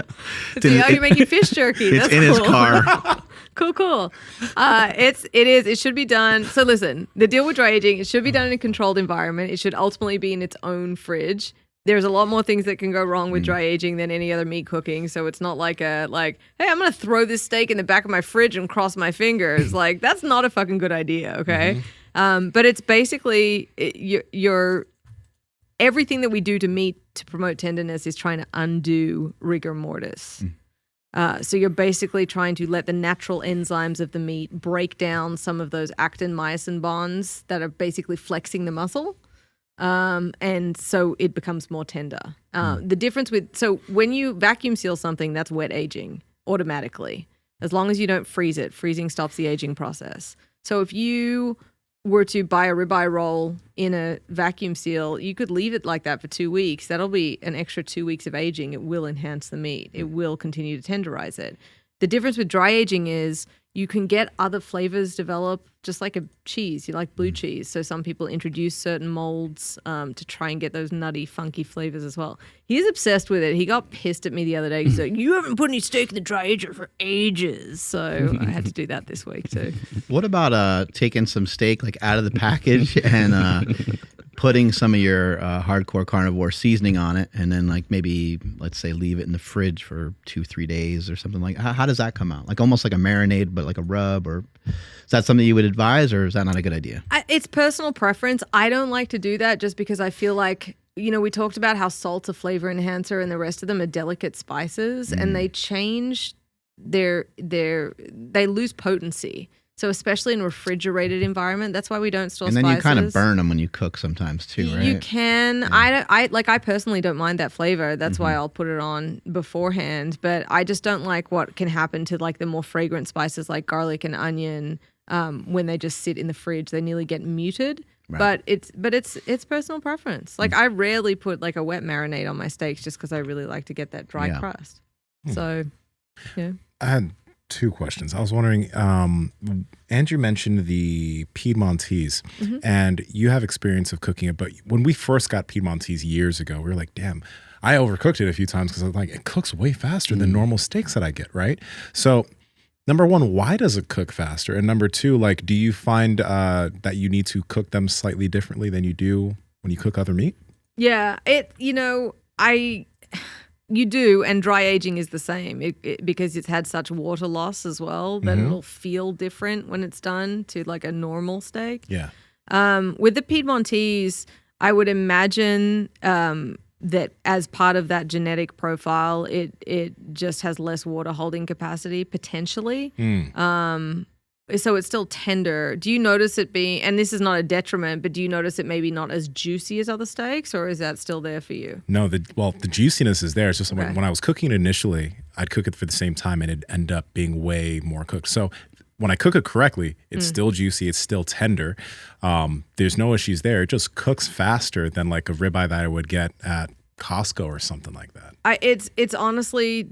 See how you're making fish jerky. It's That's in his cool. car. Cool. It should be done. So listen, the deal with dry aging, it should be done in a controlled environment. It should ultimately be in its own fridge. There's a lot more things that can go wrong with dry aging than any other meat cooking. So it's not like hey, I'm going to throw this steak in the back of my fridge and cross my fingers. Like, that's not a fucking good idea, okay? But it's basically your everything that we do to meat to promote tenderness is trying to undo rigor mortis. So you're basically trying to let the natural enzymes of the meat break down some of those actin-myosin bonds that are basically flexing the muscle. And so it becomes more tender. The difference so when you vacuum seal something, that's wet aging automatically. As long as you don't freeze it, freezing stops the aging process. So if you were to buy a ribeye roll in a vacuum seal, you could leave it like that for 2 weeks. That'll be an extra 2 weeks of aging. It will enhance the meat. It will continue to tenderize it. The difference with dry aging is you can get other flavors develop, just like a cheese. You like blue cheese. So some people introduce certain molds to try and get those nutty, funky flavors as well. He's obsessed with it. He got pissed at me the other day. He's like, you haven't put any steak in the dry ager for ages. So I had to do that this week too. What about taking some steak like out of the package and putting some of your hardcore carnivore seasoning on it, and then like maybe let's say leave it in the fridge for 2-3 days or something like? How does that come out? Like almost like a marinade, but like a rub, or is that something you would advise, or is that not a good idea? It's personal preference. I don't like to do that just because I feel like, we talked about how salt's a flavor enhancer and the rest of them are delicate spices, and they change they lose potency. So especially in a refrigerated environment, that's why we don't store And then spices. you kind of burn them when you cook sometimes too, right? You can. Yeah. I personally don't mind that flavor. That's why I'll put it on beforehand. But I just don't like what can happen to like the more fragrant spices like garlic and onion when they just sit in the fridge. They nearly get muted. Right. But it's personal preference. Like I rarely put like a wet marinade on my steaks just because I really like to get that dry crust. So, yeah. I had 2 questions. I was wondering, Andrew mentioned the Piedmontese, and you have experience of cooking it, but when we first got Piedmontese years ago, we were like, damn, I overcooked it a few times because I was like, it cooks way faster than normal steaks that I get, right? So number 1, why does it cook faster? And number 2, like, do you find that you need to cook them slightly differently than you do when you cook other meat? Yeah, you do, and dry aging is the same because it's had such water loss as well that it'll feel different when it's done to like a normal steak. Yeah. With the Piedmontese, I would imagine that as part of that genetic profile, it just has less water holding capacity potentially. so it's still tender. Do you notice it being, and this is not a detriment, but do you notice it maybe not as juicy as other steaks, or is that still there for you? No, the juiciness is there. It's just Okay. when I was cooking it initially, I'd cook it for the same time and it'd end up being way more cooked. So when I cook it correctly, it's still juicy, it's still tender. There's no issues there. It just cooks faster than like a ribeye that I would get at Costco or something like that. It's honestly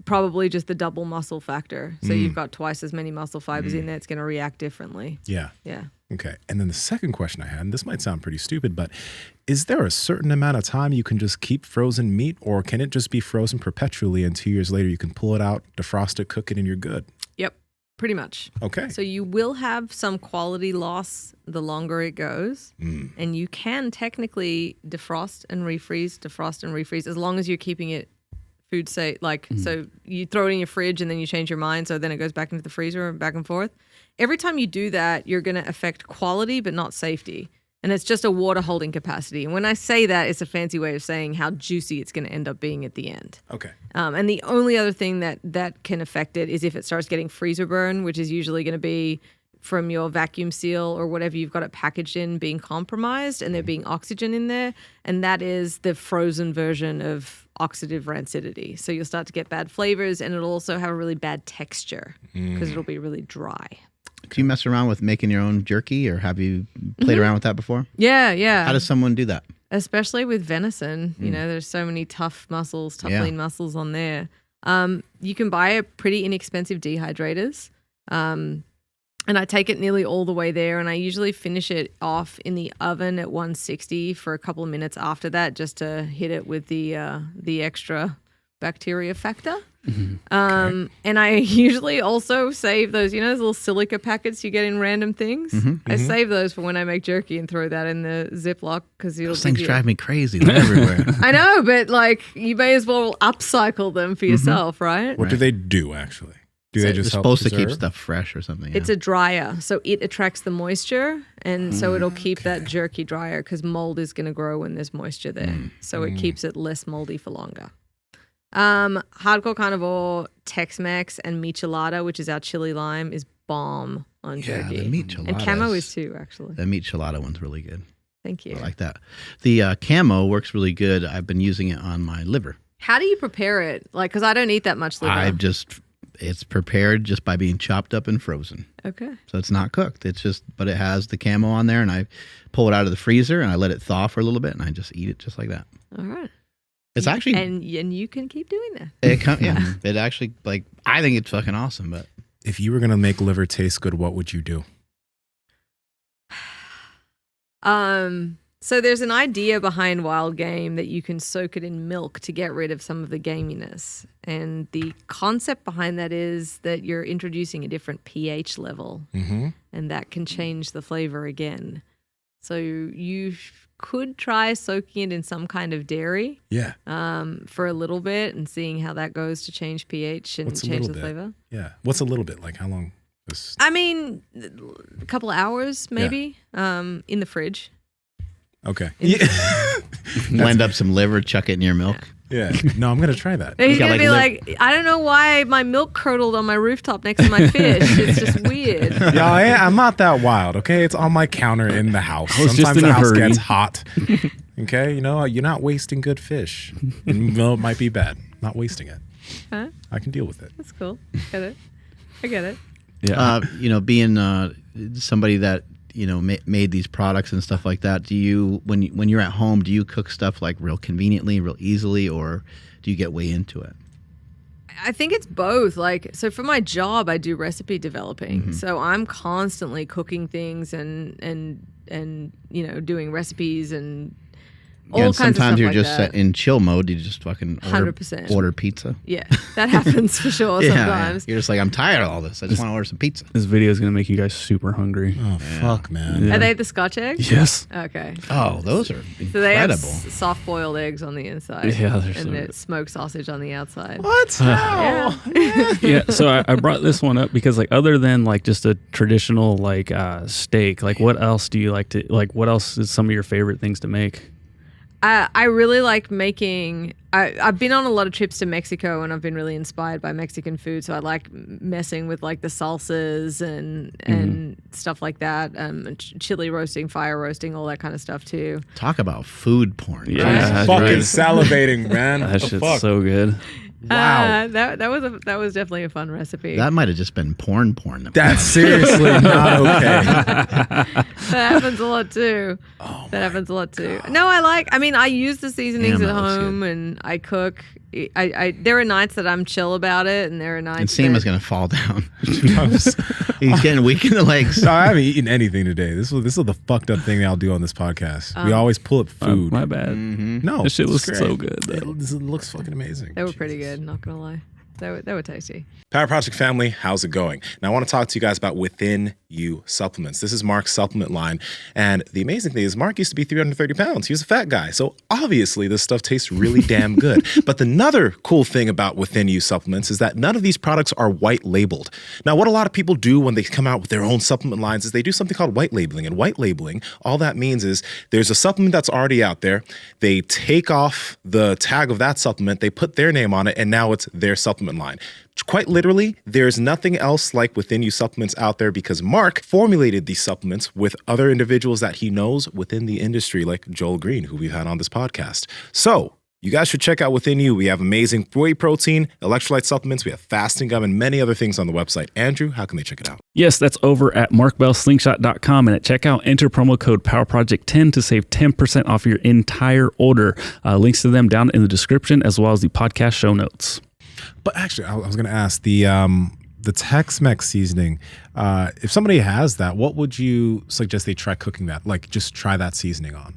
probably just the double muscle factor. So you've got twice as many muscle fibers in there. It's going to react differently. Yeah. Yeah. Okay. And then the second question I had, and this might sound pretty stupid, but is there a certain amount of time you can just keep frozen meat, or can it just be frozen perpetually and 2 years later you can pull it out, defrost it, cook it, and you're good? Yep. Pretty much. Okay. So you will have some quality loss the longer it goes. And you can technically defrost and refreeze as long as you're keeping it food safe. Like, so you throw it in your fridge and then you change your mind. So then it goes back into the freezer and back and forth. Every time you do that, you're going to affect quality, but not safety. And it's just a water holding capacity. And when I say that, it's a fancy way of saying how juicy it's going to end up being at the end. Okay. And the only other thing that can affect it is if it starts getting freezer burn, which is usually going to be from your vacuum seal or whatever you've got it packaged in being compromised and there being oxygen in there. And that is the frozen version of oxidative rancidity. So you'll start to get bad flavors and it'll also have a really bad texture because it'll be really dry. Do you mess around with making your own jerky, or have you played around with that before? Yeah. How does someone do that? Especially with venison, you know, there's so many tough lean muscles on there. You can buy a pretty inexpensive dehydrators. And I take it nearly all the way there, and I usually finish it off in the oven at 160 for a couple of minutes after that, just to hit it with the extra bacteria factor. And I usually also save those, those little silica packets you get in random things. I save those for when I make jerky and throw that in the Ziploc because Those things drive me crazy. They're everywhere. I know, but like you may as well upcycle them for yourself, right? What do they do actually? Do they just They're help supposed to keep preserve? stuff fresh or something. It's a dryer, so it attracts the moisture, and so it'll keep that jerky drier because mold is going to grow when there's moisture there. So it keeps it less moldy for longer. Hardcore Carnivore, Tex Mex, and michelada, which is our chili lime, is bomb on jerky. the meat chilada. And camo is too, actually. The meat chilada one's really good. Thank you. I like that. The camo works really good. I've been using it on my liver. How do you prepare it? Like, because I don't eat that much liver. It's prepared just by being chopped up and frozen. Okay. So it's not cooked. But it has the camo on there, and I pull it out of the freezer and I let it thaw for a little bit, and I just eat it just like that. All right. It's actually and you can keep doing that. It actually, like, I think it's fucking awesome. But If you were going to make liver taste good, what would you do? So there's an idea behind wild game that you can soak it in milk to get rid of some of the gaminess. And the concept behind that is that you're introducing a different pH level, and that can change the flavor again. So you could try soaking it in some kind of dairy for a little bit and seeing how that goes to change pH and change the flavor. Yeah. What's a little bit? Like how long? I mean, a couple of hours maybe in the fridge. Okay. blend up some liver, chuck it in your milk. Yeah. No, I'm going to try that. He's going to be like, I don't know why my milk curdled on my rooftop next to my fish. It's just weird. Yeah, I'm not that wild, okay? It's on my counter in the house. was just Sometimes in the a house hurry. gets hot. Okay? You're not wasting good fish. And it might be bad. Not wasting it. Huh? I can deal with it. That's cool. Get it. I get it. Yeah. Being somebody that made these products and stuff like that, do you when you're at home, do you cook stuff like real conveniently, real easily, or do you get way into it? I think it's both. Like, so for my job, I do recipe developing. So I'm constantly cooking things and doing recipes and all kinds of stuff sometimes you're like just that. set in chill mode. You just fucking 100%. order pizza. Yeah, that happens for sure sometimes. You're just like, I'm tired of all this. I just want to order some pizza. This video is going to make you guys super hungry. Oh, fuck, man. Yeah. Are they the Scotch eggs? Yes. Okay. Oh, those are So they have incredible. soft-boiled eggs on the inside. Yeah, they're and so it's smoked sausage on the outside. What? Yeah. Yeah, so I brought this one up because, like, other than like just a traditional like steak, like what else do you like to like? What else is some of your favorite things to make? I really like making. I've been on a lot of trips to Mexico, and I've been really inspired by Mexican food. So I like messing with like the salsas and stuff like that. Chili roasting, fire roasting, all that kind of stuff too. Talk about food porn. Yeah, I'm fucking salivating, man. that What the shit's fuck? so good. Wow. That was definitely a fun recipe. That might have just been porn. That's seriously not okay. That happens a lot too. That happens a lot too. No, I mean, I use the seasonings Damn, at that looks home and I cook. There are nights that I'm chill about it, and there are And nights. Nsima's gonna fall down. He's getting weak in the legs. No, I haven't eaten anything today. This is the fucked up thing that I'll do on this podcast. We always pull up food. My bad. No, This shit was it's so great. good. This looks fucking amazing. They were pretty good. Not gonna lie, they were tasty. Power Project family, how's it going? Now, I want to talk to you guys about Within You supplements. This is Mark's supplement line. And the amazing thing is Mark used to be 330 pounds. He was a fat guy. So obviously this stuff tastes really damn good. But another cool thing about Within You supplements is that none of these products are white labeled. Now, what a lot of people do when they come out with their own supplement lines is they do something called white labeling. And white labeling, all that means is there's a supplement that's already out there. They take off the tag of that supplement, they put their name on it, and now it's their supplement line. Quite literally, there's nothing else like Within You supplements out there because Mark formulated these supplements with other individuals that he knows within the industry, like Joel Green, who we've had on this podcast. So you guys should check out Within You. We have amazing whey protein, electrolyte supplements. We have fasting gum and many other things on the website. Andrew, how can they check it out? Yes, that's over at markbellslingshot.com. And at checkout, enter promo code PowerProject10 to save 10% off your entire order. Links to them down in the description as well as the podcast show notes. But actually, I was going to ask the Tex Mex seasoning. If somebody has that, what would you suggest they try cooking that? Like, just try that seasoning on.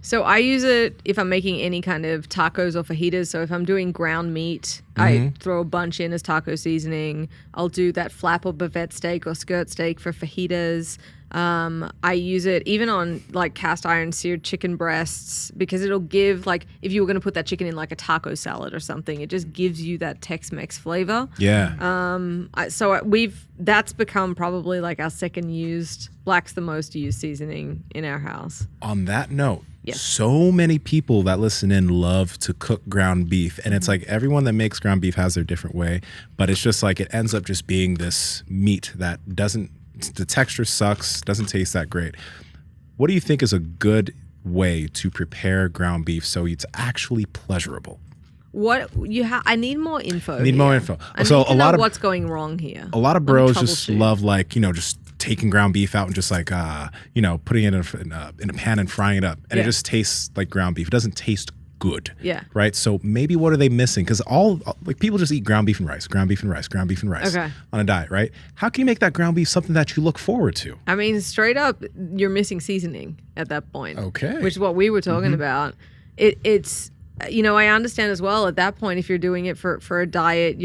So I use it if I'm making any kind of tacos or fajitas. So if I'm doing ground meat, I throw a bunch in as taco seasoning. I'll do that flap or bavette steak or skirt steak for fajitas. I use it even on like cast iron seared chicken breasts because it'll give, like, if you were going to put that chicken in like a taco salad or something, it just gives you that Tex-Mex flavor. Yeah. That's become probably like our second used, black's the most used seasoning in our house. On that note, Yes. so many people that listen in love to cook ground beef. And it's like everyone that makes ground beef has their different way, but it's just like it ends up just being this meat that doesn't, the texture sucks, doesn't taste that great. What do you think is a good way to prepare ground beef so it's actually pleasurable? I need more info. I need more info. I So need to a lot know of what's going wrong here. A lot of Let me bros just troubleshoot. love, like, just taking ground beef out and just like putting it in a pan and frying it up, and it just tastes like ground beef. It doesn't taste good. Yeah. Right. So maybe what are they missing? Because people just eat ground beef and rice, ground beef and rice, ground beef and rice Okay. on a diet, right? How can you make that ground beef something that you look forward to? I mean, straight up, you're missing seasoning at that point. Okay. Which is what we were talking about. It's, I understand as well at that point, if you're doing it for a diet,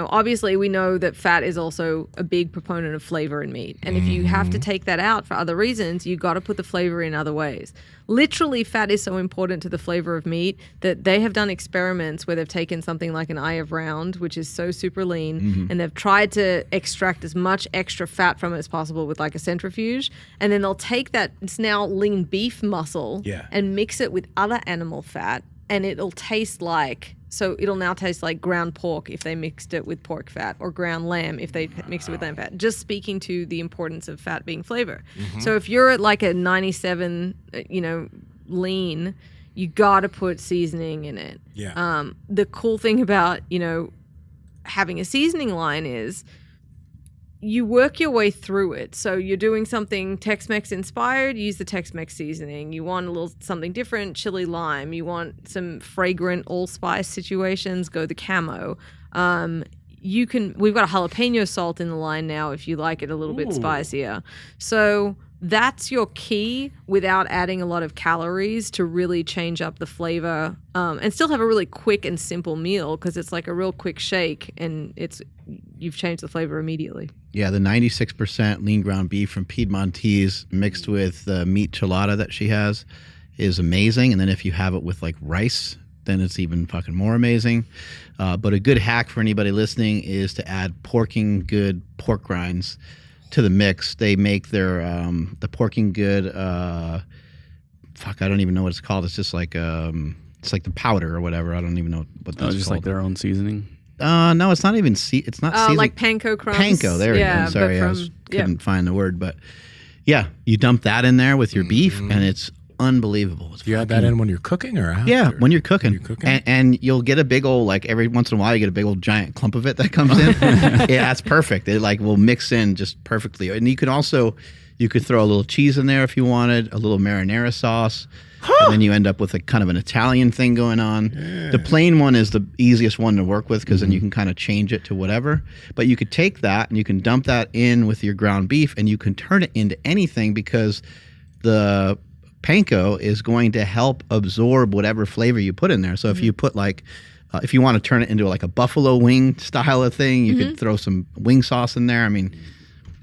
obviously we know that fat is also a big proponent of flavor in meat. And if you have to take that out for other reasons, you got to put the flavor in other ways. Literally, fat is so important to the flavor of meat that they have done experiments where they've taken something like an eye of round, which is so super lean, and they've tried to extract as much extra fat from it as possible with like a centrifuge. And then they'll take that, it's now lean beef muscle, and mix it with other animal fat, and it'll taste like, so it'll now taste like ground pork if they mixed it with pork fat, or ground lamb if they mixed it with lamb fat, just speaking to the importance of fat being flavor. So if you're at like a 97, lean, you got to put seasoning in it. Yeah. The cool thing about, having a seasoning line is you work your way through it. So you're doing something Tex-Mex inspired, use the Tex-Mex seasoning. You want a little something different, chili lime. You want some fragrant allspice situations, go the camo. We've got a jalapeno salt in the line now if you like it a little bit spicier. So that's your key without adding a lot of calories to really change up the flavor and still have a really quick and simple meal because it's like a real quick shake and you've changed the flavor immediately. Yeah, the 96% lean ground beef from Piedmontese mixed with the meat chilada that she has is amazing. And then if you have it with like rice, then it's even fucking more amazing. But a good hack for anybody listening is to add Porking Good pork rinds to the mix. They make their the Porking Good I don't even know what it's called. It's just like it's like the powder or whatever. I don't even know what that's just called. like their own seasoning. No, it's not even it's not seasoning. Like panko crumbs. Panko, there we go. Sorry, I couldn't find the word, but yeah, you dump that in there with your beef, and it's unbelievable. It's you add that in when you're cooking or after? Yeah, when you're cooking. And you'll get a big old, like every once in a while, you get a big old giant clump of it that comes in. Yeah, that's perfect. It like will mix in just perfectly. And you could throw a little cheese in there if you wanted, a little marinara sauce. And then you end up with a kind of an Italian thing going on. Yeah. The plain one is the easiest one to work with because then you can kind of change it to whatever. But you could take that and you can dump that in with your ground beef and you can turn it into anything because the panko is going to help absorb whatever flavor you put in there. So if you put like, if you want to turn it into like a buffalo wing style of thing, you could throw some wing sauce in there. I mean,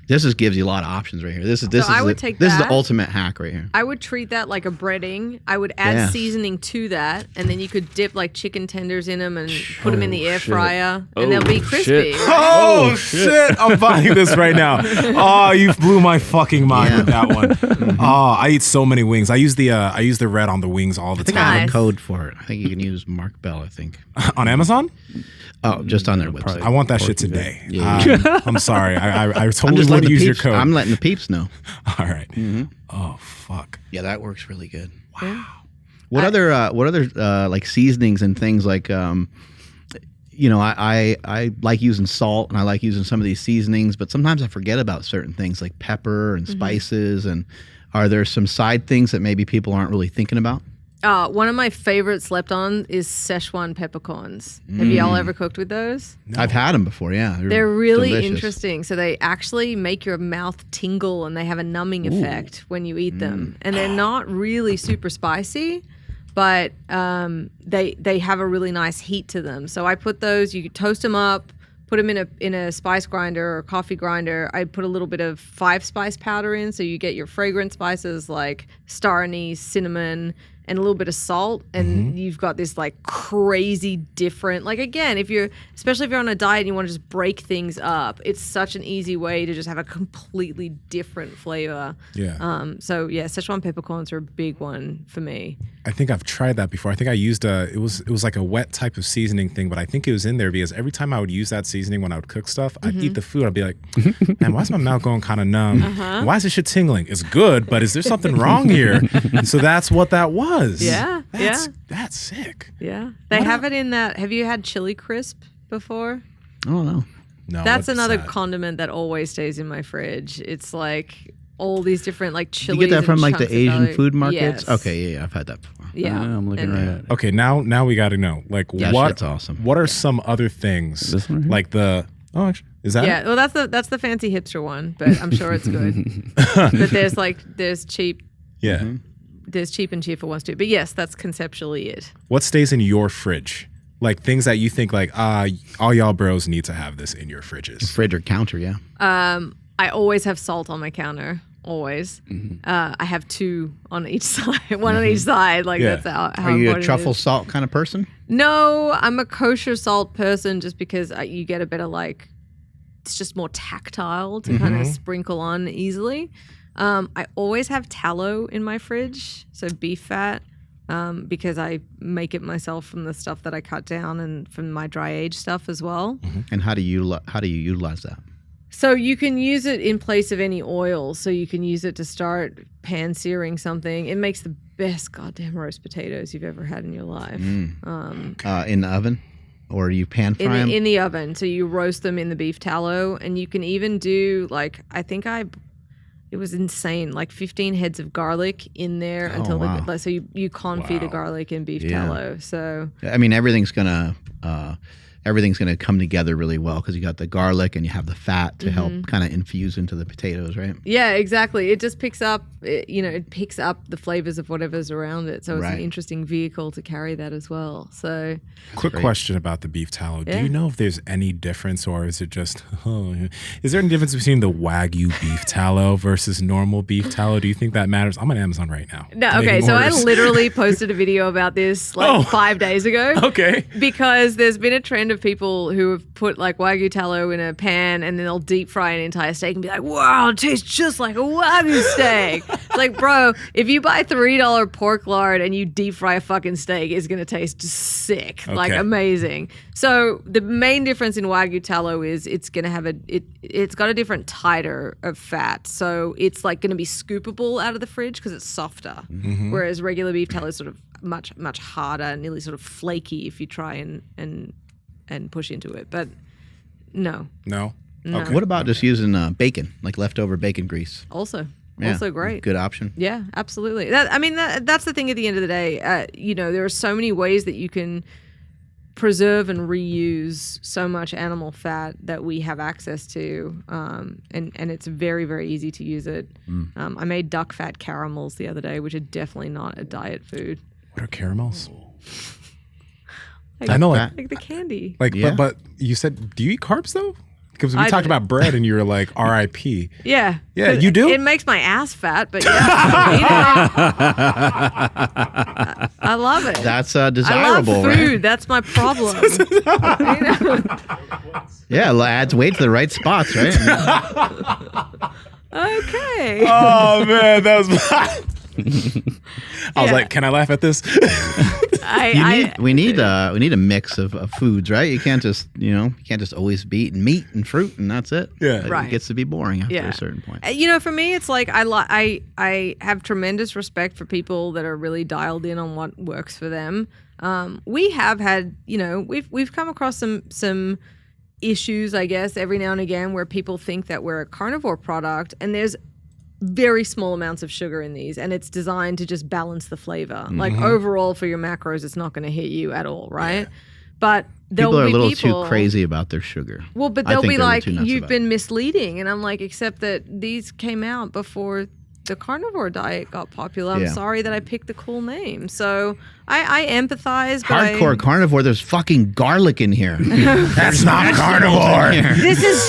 this gives you a lot of options right here. This is the ultimate hack right here. I would treat that like a breading. I would add seasoning to that, and then you could dip like chicken tenders in them and put them in the air fryer, and they'll be crispy. Right? Oh shit! I'm buying this right now. Oh, you blew my fucking mind with that one. Oh, I eat so many wings. I use the red on the wings all the time. I have a code for it. I think you can use Mark Bell. I think on Amazon. Oh, just on their website. I want that shit today. Yeah. I'm sorry. I totally want to use your code. I'm letting the peeps know. All right. Oh, fuck. Yeah, that works really good. Wow. What other like seasonings and things like, I like using salt and I like using some of these seasonings, but sometimes I forget about certain things like pepper and spices. And are there some side things that maybe people aren't really thinking about? One of my favorite slept on is Szechuan peppercorns. Have y'all ever cooked with those? No. I've had them before, yeah. They're really delicious. Interesting. So they actually make your mouth tingle and they have a numbing effect when you eat them. And they're not really super spicy, but they have a really nice heat to them. So I put those, you toast them up, put them in a spice grinder or coffee grinder. I put a little bit of 5-spice powder in, so you get your fragrant spices like star anise, cinnamon, and a little bit of salt, and you've got this like crazy different, like again, especially if you're on a diet and you want to just break things up, it's such an easy way to just have a completely different flavor. Yeah. Szechuan peppercorns are a big one for me. I think I've tried that before. I think I used it was like a wet type of seasoning thing, but I think it was in there because every time I would use that seasoning when I would cook stuff, I'd eat the food, I'd be like, man, why is my mouth going kind of numb? Why is this shit tingling? It's good, but is there something wrong here? So that's what that was. Yeah. That's sick. Yeah. They have it in that. Have you had chili crisp before? I don't know. No. That's another condiment that always stays in my fridge. It's like all these different like chilies. You get that from like the Asian garlic. food markets? Yes. Okay, yeah, I've had that before. Yeah. I'm looking right at it. Okay, now we got to know. Like shit's awesome. What are some other things? This one here? Like actually, is that it? Well, that's the fancy hipster one, but I'm sure it's good. But there's cheap. Yeah. There's cheap and cheerful ones too. But yes, that's conceptually it. What stays in your fridge? Like things that you think like, all y'all bros need to have this in your fridges. Fridge or counter, yeah. I always have salt on my counter. Always. I have 2 on each side, one on each side. Like that's how Are you a important truffle it is. salt kind of person? No, I'm a kosher salt person just because you get a better it's just more tactile to kind of sprinkle on easily. I always have tallow in my fridge, so beef fat, because I make it myself from the stuff that I cut down and from my dry age stuff as well. And how do you utilize that? So you can use it in place of any oil. So you can use it to start pan searing something. It makes the best goddamn roast potatoes you've ever had in your life. In the oven? Or you pan fry them? In the oven. So you roast them in the beef tallow, and you can even do it was insane, like 15 heads of garlic in there until so you confit the garlic in beef tallow. So I mean, everything's gonna come together really well because you got the garlic and you have the fat to help kind of infuse into the potatoes, right? Yeah, exactly. It just picks up, it picks up the flavors of whatever's around it. So it's an interesting vehicle to carry that as well. So, quick question about the beef tallow. Do you know if there's any difference, or is it just, is there any difference between the Wagyu beef tallow versus normal beef tallow? Do you think that matters? I'm on Amazon right now. No, okay. So I literally posted a video about this 5 days ago. Okay. Because there's been a trend friend of people who have put like Wagyu tallow in a pan and then they'll deep fry an entire steak and be like, wow, it tastes just like a Wagyu steak. It's like, bro, if you buy $3 pork lard and you deep fry a fucking steak, it's going to taste sick, like amazing. So the main difference in Wagyu tallow is it's going to have it's got a different titer of fat. So it's like going to be scoopable out of the fridge because it's softer. Whereas regular beef tallow is sort of much harder, nearly sort of flaky if you try and push into it. But no. Okay. What about just using bacon, like leftover bacon grease? Also Yeah, great. Good option. Yeah, absolutely. That's the thing at the end of the day. There are so many ways that you can preserve and reuse so much animal fat that we have access to, and it's very, very easy to use it. I made duck fat caramels the other day, which are definitely not a diet food. What are caramels? Like, I know, like the candy. Like, Yeah. but you said, do you eat carbs though? Because we I talked do. about bread and you were like, R.I.P. Yeah. Yeah, you do? It makes my ass fat, but yeah, I eat it. I love it. That's I love desirable, food. right? That's my problem. Yeah, it adds weight to the right spots, right? Okay. Oh man, that was. I was Yeah. like, can I laugh at this? We need a mix of foods, right? You can't just always be eating meat and fruit and that's it. Yeah. Right. It gets to be boring after Yeah. a certain point. For me, it's like I have tremendous respect for people that are really dialed in on what works for them. We have had, we've come across some issues, I guess, every now and again where people think that we're a carnivore product and there's very small amounts of sugar in these and it's designed to just balance the flavor. Like overall for your macros, it's not going to hit you at all, right? But there'll People are be a little people, too crazy about their sugar. Well, but I they'll think be they're like, too nuts you've about been misleading. And I'm like, except that these came out before the carnivore diet got popular. I'm Yeah. sorry that I picked the cool name. So I empathize. But Hardcore carnivore, there's fucking garlic in here. That's not carnivore.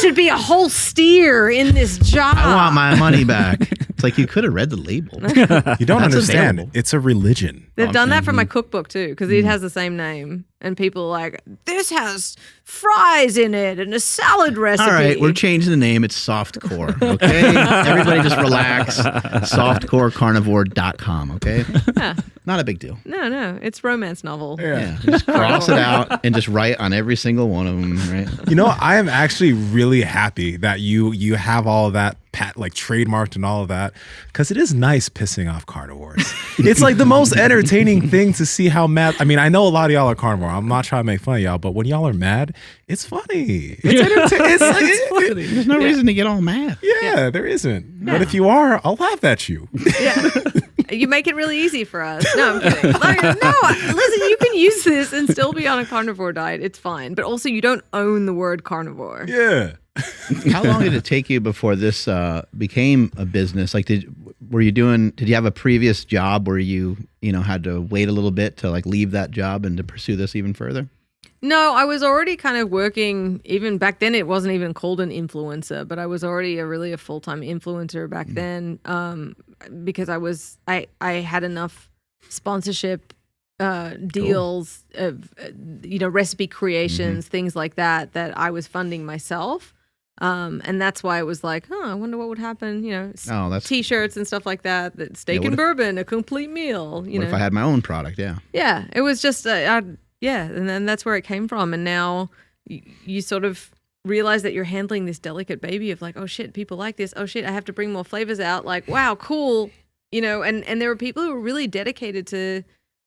should be a whole steer in this jar. I want my money back. It's like you could have read the label. You don't That's understand. available. It's a religion. They've done that for my cookbook too, because it has the same name. And people are like, this has fries in it and a salad recipe. All right, we're changing the name. It's Softcore, okay? Everybody just relax. Softcorecarnivore.com, okay? Yeah. Not a big deal. No, it's romance novel. Yeah, just cross it out and just write on every single one of them, right? You know, I am actually really happy that you have all of that trademarked and all of that, because it is nice pissing off carnivores. It's like the most entertaining thing to see how mad. I mean, I know a lot of y'all are carnivore. I'm not trying to make fun of y'all, but when y'all are mad, it's funny. It's entertaining. There's no reason to get all mad. Yeah, there isn't. But if you are, I'll laugh at you. Yeah. You make it really easy for us. No, I'm kidding. Listen, you can use this and still be on a carnivore diet. It's fine. But also, you don't own the word carnivore. Yeah. How long did it take you before this became a business? Like, did you have a previous job where you had to wait a little bit to like leave that job and to pursue this even further? No, I was already kind of working. Even back then, it wasn't even called an influencer, but I was already a full-time influencer back then, because I had enough sponsorship deals of recipe creations, things like that I was funding myself. And that's why it was like, I wonder what would happen, that's T-shirts and stuff like that steak and bourbon, a complete meal, What if I had my own product? Yeah. Yeah, it was just, and then that's where it came from. And now you sort of realize that you're handling this delicate baby of like, oh shit, people like this. Oh shit, I have to bring more flavors out. Like, wow, cool. And there are people who are really dedicated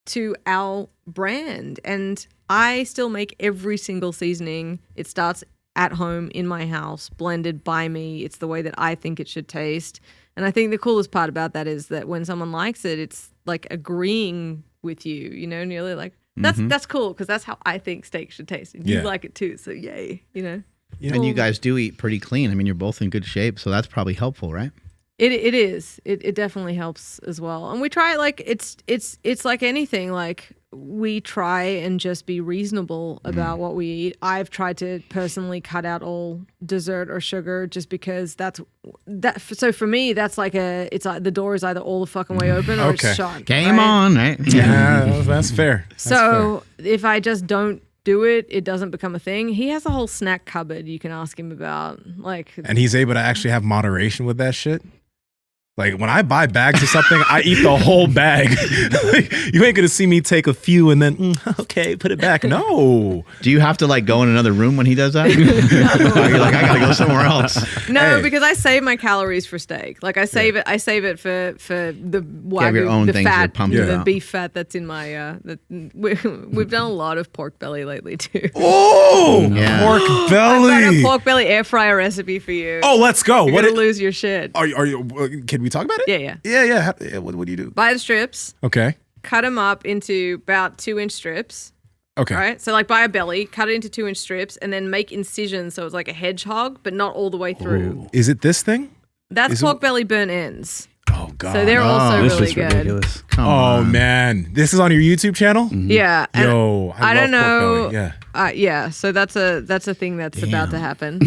to our brand. And I still make every single seasoning. It starts at home in my house, blended by me. It's the way that I think it should taste. And I think the coolest part about that is that when someone likes it, it's like agreeing with you, and you're really like, that's cool, because that's how I think steak should taste. And you like it too, so yay, And you guys do eat pretty clean. I mean, you're both in good shape, so that's probably helpful, right? It is. It definitely helps as well. And we try, like, it's like anything, like we try and just be reasonable about what we eat. I've tried to personally cut out all dessert or sugar just because so for me, that's like the door is either all the fucking way open or it's shut. Game on, right? Yeah, that's fair. So if I just don't do it, it doesn't become a thing. He has a whole snack cupboard you can ask him about. And he's able to actually have moderation with that shit. Like when I buy bags of something, I eat the whole bag. Like, you ain't gonna see me take a few and then okay, put it back. No. Do you have to like go in another room when he does that? Or you're like, I gotta go somewhere else. No, because I save my calories for steak. Like I save it for the Wagyu, your own the things you're fat, pumping the out. beef fat that's in my. We've done a lot of pork belly lately too. Oh, Yeah. pork I've got a belly. pork belly air fryer recipe for you. Oh, let's go. You're What gonna it, lose your shit. are you? Can we talk about it? Yeah. Yeah. What do you do? Buy the strips, Okay. cut them up into about 2-inch strips. Okay. Right? So like buy a belly, cut it into 2-inch strips, and then make incisions so it's like a hedgehog, but not all the way through. Is it this thing? That's Is it- pork belly burnt ends. Oh God. So they're also This really is good. ridiculous. Come Oh on. man, this is on your YouTube channel. Yeah. and Yo, I don't love pork know. belly. Yeah. So that's a thing that's about to happen.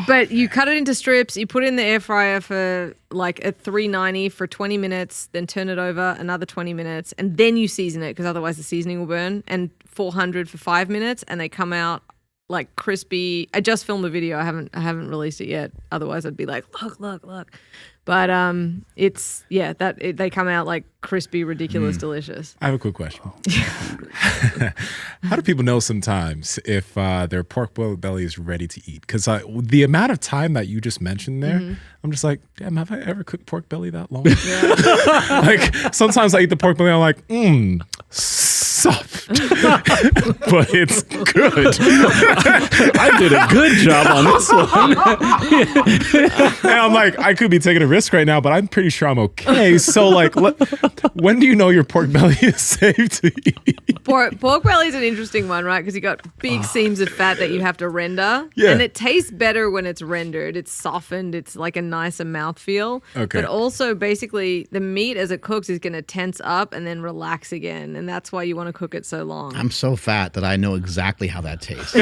But you cut it into strips. You put it in the air fryer for like at 390 for 20 minutes. Then turn it over another 20 minutes, and then you season it because otherwise the seasoning will burn. And 400 for 5 minutes, and they come out like crispy. I just filmed the video. I haven't released it yet. Otherwise, I'd be like, look. But they come out like crispy, ridiculous, delicious. I have a quick question. How do people know sometimes if their pork belly is ready to eat? Because the amount of time that you just mentioned there, I'm just like, damn, have I ever cooked pork belly that long? Like sometimes I eat the pork belly, I'm like, soft, but it's good. I did a good job on this one. And I'm like, I could be taking a risk right now, but I'm pretty sure I'm okay. So like, when do you know your pork belly is safe to eat? Pork belly is an interesting one, right? Because you got big seams of fat that you have to render. Yeah. And it tastes better when it's rendered. It's softened. It's like a nicer mouthfeel. Okay. But also, basically, the meat as it cooks is going to tense up and then relax again. And that's why you want to cook it so long. I'm so fat that I know exactly how that tastes.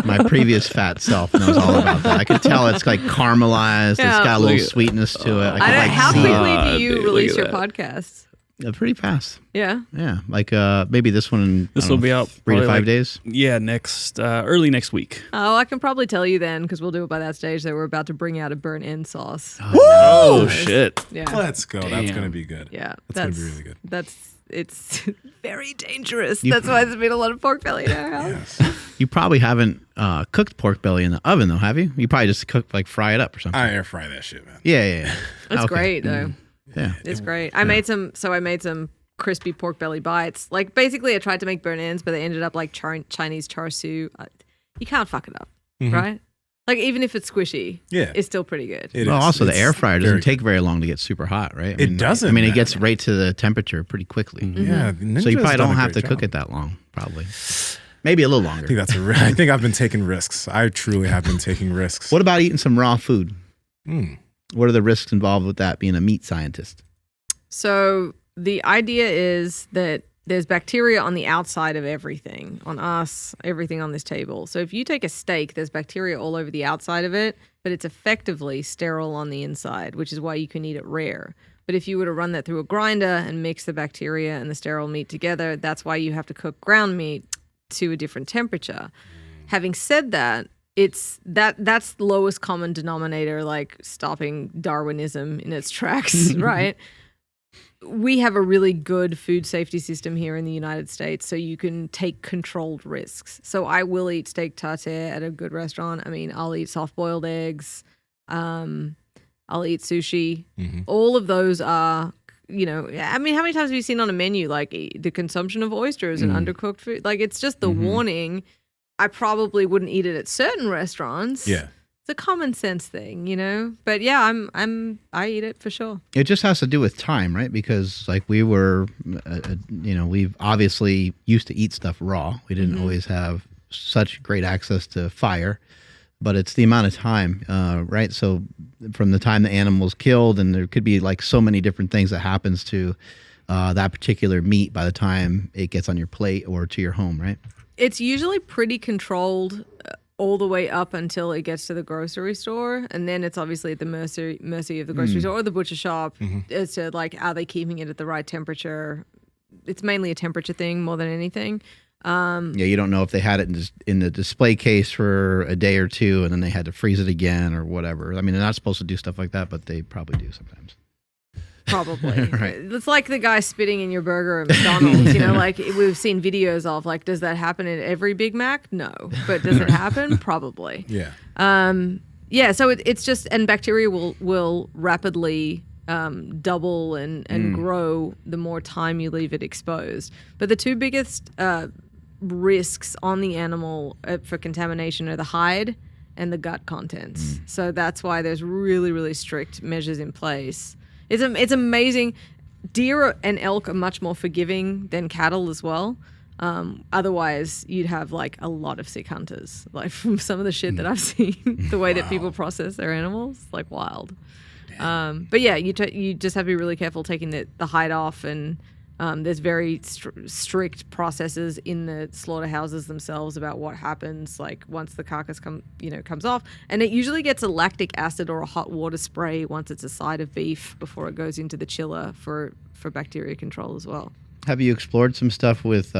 My previous fat self knows all about that. I could tell it's like caramelized. Yeah. It's got a little sweetness to it. I could like how see it. quickly do you dude, release look your at that. podcasts? Pretty fast. Yeah. Yeah, like maybe this one. In, This I don't will be know, out 3 to probably 5 like- days. Yeah, next early next week. Oh, I can probably tell you then because we'll do it by that stage that we're about to bring out a burnt end sauce. Oh shit! Yeah. Let's go. That's Damn. gonna be good. Yeah. That's gonna be really good. It's very dangerous. That's why there's been a lot of pork belly in our house. You probably haven't cooked pork belly in the oven though, have you? You probably just cooked like fry it up or something. I air fry that shit, man. Yeah. It's Okay. great though. Yeah. It's great. I made some crispy pork belly bites. Like basically I tried to make burnt ends, but they ended up like Chinese char siu. You can't fuck it up, right? Like even if it's squishy, Yeah. it's still pretty good. It Well, is. also the It's air fryer doesn't very take very long to get super hot, right? It doesn't, I mean, it man. gets right to the temperature pretty quickly. good. Yeah. So you Ninja's probably done don't a have to great cook job. it that long, probably. Maybe a little I think longer. that's I think I've been taking risks. I truly have been taking risks. What about eating some raw food? Mm. What are the risks involved with that, being a meat scientist? So the idea is that there's bacteria on the outside of everything, on us, everything on this table. So if you take a steak, there's bacteria all over the outside of it, but it's effectively sterile on the inside, which is why you can eat it rare. But if you were to run that through a grinder and mix the bacteria and the sterile meat together, that's why you have to cook ground meat to a different temperature. Having said that, that's the lowest common denominator, like stopping Darwinism in its tracks, right? We have a really good food safety system here in the United States, so you can take controlled risks. So I will eat steak tartare at a good restaurant. I mean, I'll eat soft-boiled eggs. I'll eat sushi. All of those are, I mean, how many times have you seen on a menu, like the consumption of oysters and undercooked food? Like, it's just the warning. I probably wouldn't eat it at certain restaurants. Yeah. It's a common sense thing, But yeah, I eat it for sure. It just has to do with time, right? Because like we were, we've obviously used to eat stuff raw. We didn't always have such great access to fire, but it's the amount of time, right? So from the time the animal's killed, and there could be like so many different things that happens to that particular meat by the time it gets on your plate or to your home, right? It's usually pretty controlled all the way up until it gets to the grocery store, and then it's obviously at the mercy of the grocery store or the butcher shop as to like, are they keeping it at the right temperature? it's mainly a temperature thing more than anything. You don't know if they had it in the display case for a day or two and then they had to freeze it again or whatever. I mean, they're not supposed to do stuff like that, but they probably do sometimes. Probably. Right. It's like the guy spitting in your burger at McDonald's, like we've seen videos of, like, does that happen in every Big Mac? No. But does it happen? Probably. Yeah. So it's just, and bacteria will rapidly double and grow the more time you leave it exposed. But the two biggest risks on the animal for contamination are the hide and the gut contents. So that's why there's really, really strict measures in place. It's amazing. Deer and elk are much more forgiving than cattle as well. Otherwise, you'd have like a lot of sick hunters. Like from some of the shit that I've seen, the way that people process their animals, like wild. But yeah, you just have to be really careful taking the hide off, and there's very strict processes in the slaughterhouses themselves about what happens, like once the carcass comes off, and it usually gets a lactic acid or a hot water spray once it's a side of beef before it goes into the chiller for bacteria control as well. Have you explored some stuff with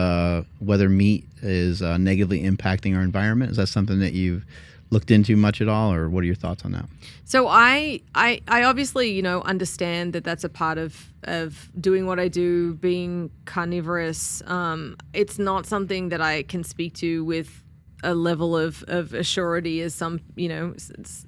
whether meat is negatively impacting our environment? Is that something that you've looked into much at all, or what are your thoughts on that? So I obviously understand that that's a part of doing what I do, being carnivorous. It's not something that I can speak to with a level of assurity as some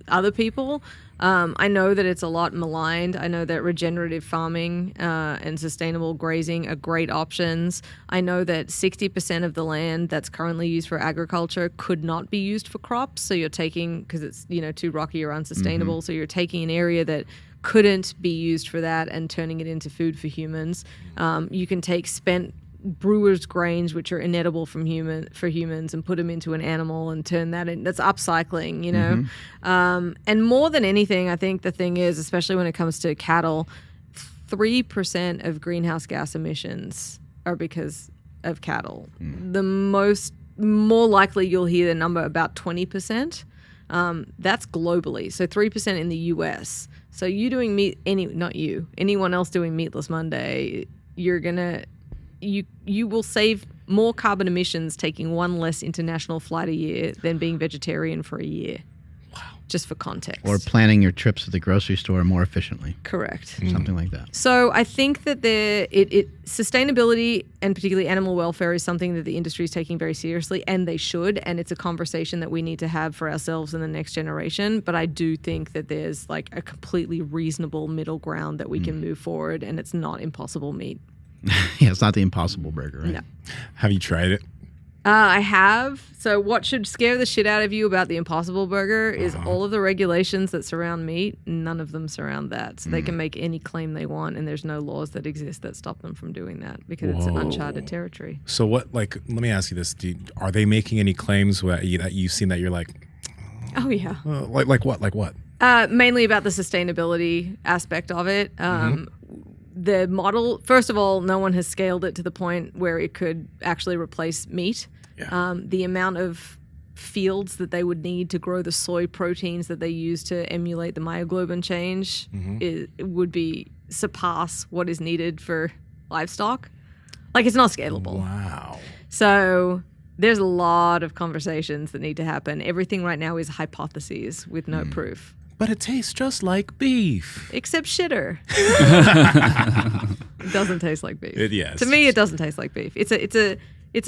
other people. I know that it's a lot maligned. I know that regenerative farming and sustainable grazing are great options. I know that 60% of the land that's currently used for agriculture could not be used for crops. So you're taking, because it's too rocky or unsustainable, so you're taking an area that couldn't be used for that and turning it into food for humans. You can take spent brewer's grains, which are inedible for humans, and put them into an animal and turn that in. That's upcycling, and more than anything, I think the thing is, especially when it comes to cattle, 3% of greenhouse gas emissions are because of cattle. The more likely you'll hear the number about 20%. That's globally, so 3% in the US. So you doing meat, anyone else doing Meatless Monday, you will save more carbon emissions taking one less international flight a year than being vegetarian for a year. Wow. Just for context. Or planning your trips to the grocery store more efficiently. Correct. Something like that. So I think that sustainability and particularly animal welfare is something that the industry is taking very seriously, and they should, and it's a conversation that we need to have for ourselves and the next generation. But I do think that there's like a completely reasonable middle ground that we can move forward, and it's not impossible meat. Yeah, it's not the Impossible Burger, right? No. Have you tried it? I have. So what should scare the shit out of you about the Impossible Burger is all of the regulations that surround meat. None of them surround that. So they can make any claim they want, and there's no laws that exist that stop them from doing that because it's uncharted territory. So what, let me ask you this. Are they making any claims that you've seen that you're like, oh yeah. Like what? Like what? Mainly about the sustainability aspect of it. The model, first of all, no one has scaled it to the point where it could actually replace meat. Yeah. The amount of fields that they would need to grow the soy proteins that they use to emulate the myoglobin change would surpass what is needed for livestock. Like, it's not scalable. Wow. So there's a lot of conversations that need to happen. Everything right now is hypotheses with no proof. But it tastes just like beef. Except shitter. It doesn't taste like beef. To me, it doesn't taste like beef. It's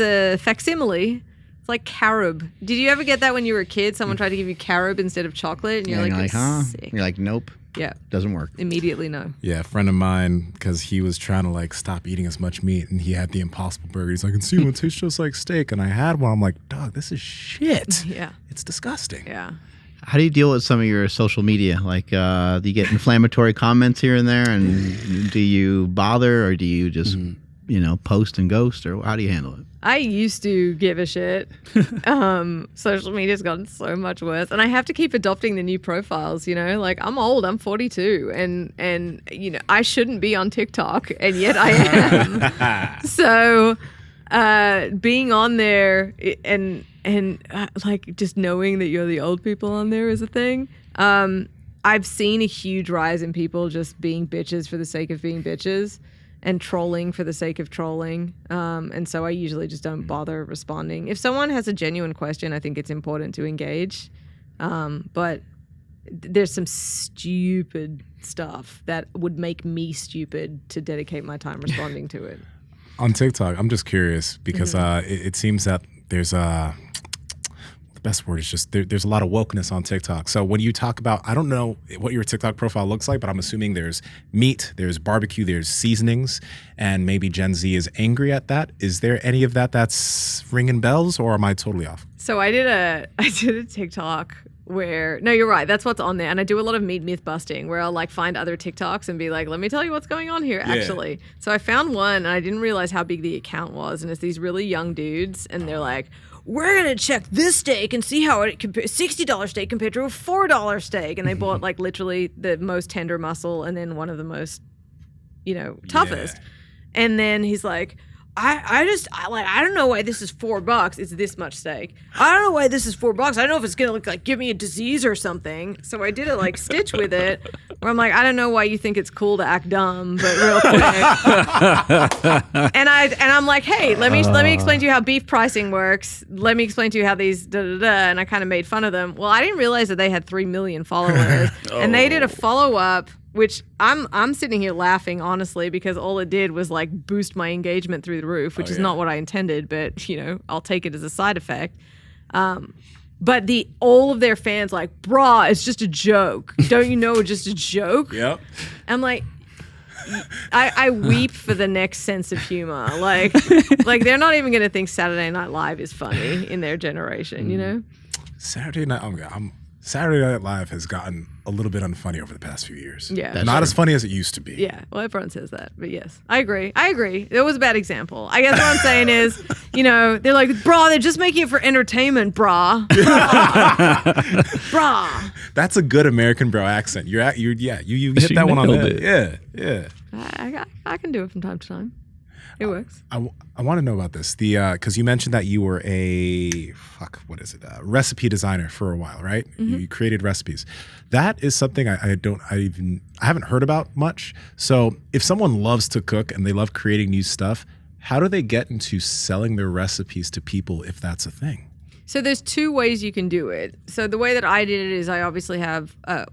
a facsimile. It's like carob. Did you ever get that when you were a kid? Someone tried to give you carob instead of chocolate, and you're like, huh? Sick. You're like, nope. Yeah. Doesn't work. Immediately no. Yeah, a friend of mine, because he was trying to like stop eating as much meat, and he had the Impossible Burger. He's like, Nsima, it tastes just like steak. And I had one. I'm like, dog, this is shit. Yeah. It's disgusting. Yeah. How do you deal with some of your social media? Like, do you get inflammatory comments here and there? And do you bother, or do you just, post and ghost, or how do you handle it? I used to give a shit. Social media's gotten so much worse, and I have to keep adopting the new profiles. Like, I'm old. I'm 42, and I shouldn't be on TikTok, and yet I am. So, being on there and like just knowing that you're the old people on there is a thing. I've seen a huge rise in people just being bitches for the sake of being bitches. and trolling for the sake of trolling. And so I usually just don't bother responding. If someone has a genuine question, I think it's important to engage. But there's some stupid stuff that would make me stupid to dedicate my time responding to it. On TikTok, I'm just curious because it seems that there's the best word is just there's a lot of wokeness on TikTok. So when you talk about, I don't know what your TikTok profile looks like, but I'm assuming there's meat, there's barbecue, there's seasonings, and maybe Gen Z is angry at that. Is there any of that that's ringing bells, or am I totally off? So I did a TikTok where, no, you're right, that's what's on there. And I do a lot of meat myth busting where I'll like find other TikToks and be like, let me tell you what's going on here, actually. So I found one and I didn't realize how big the account was. And it's these really young dudes and they're like, we're going to check this steak and see how it compares, $60 steak compared to a $4 steak. And they bought like literally the most tender muscle and then one of the most, toughest. Yeah. And then he's like, I don't know why this is $4. It's this much steak. I don't know why this is $4. I don't know if it's gonna look like give me a disease or something. So I did a like stitch with it where I'm like, I don't know why you think it's cool to act dumb, but real quick. and I'm like, hey, let me explain to you how beef pricing works. Let me explain to you how these and I kind of made fun of them. Well, I didn't realize that they had 3 million followers, and they did a follow up. Which I'm sitting here laughing, honestly, because all it did was like boost my engagement through the roof, which is not what I intended, but I'll take it as a side effect. But all of their fans like, brah, it's just a joke. Don't you know it's just a joke? Yep. I'm like, I weep for the next sense of humor. Like they're not even going to think Saturday Night Live is funny in their generation, Saturday Night Live has gotten a little bit unfunny over the past few years. Yeah. That's not as funny as it used to be. Yeah. Well, everyone says that. But yes, I agree. It was a bad example. I guess what I'm saying is, they're like, brah, they're just making it for entertainment, brah. Brah. That's a good American bro accent. You hit that one on the head. Yeah. I can do it from time to time. It works. I want to know about this. Because you mentioned that you were a recipe designer for a while, right? Mm-hmm. You created recipes. That is something I haven't heard about much. So if someone loves to cook and they love creating new stuff, how do they get into selling their recipes to people if that's a thing? So there's 2 ways you can do it. So the way that I did it is I obviously have, I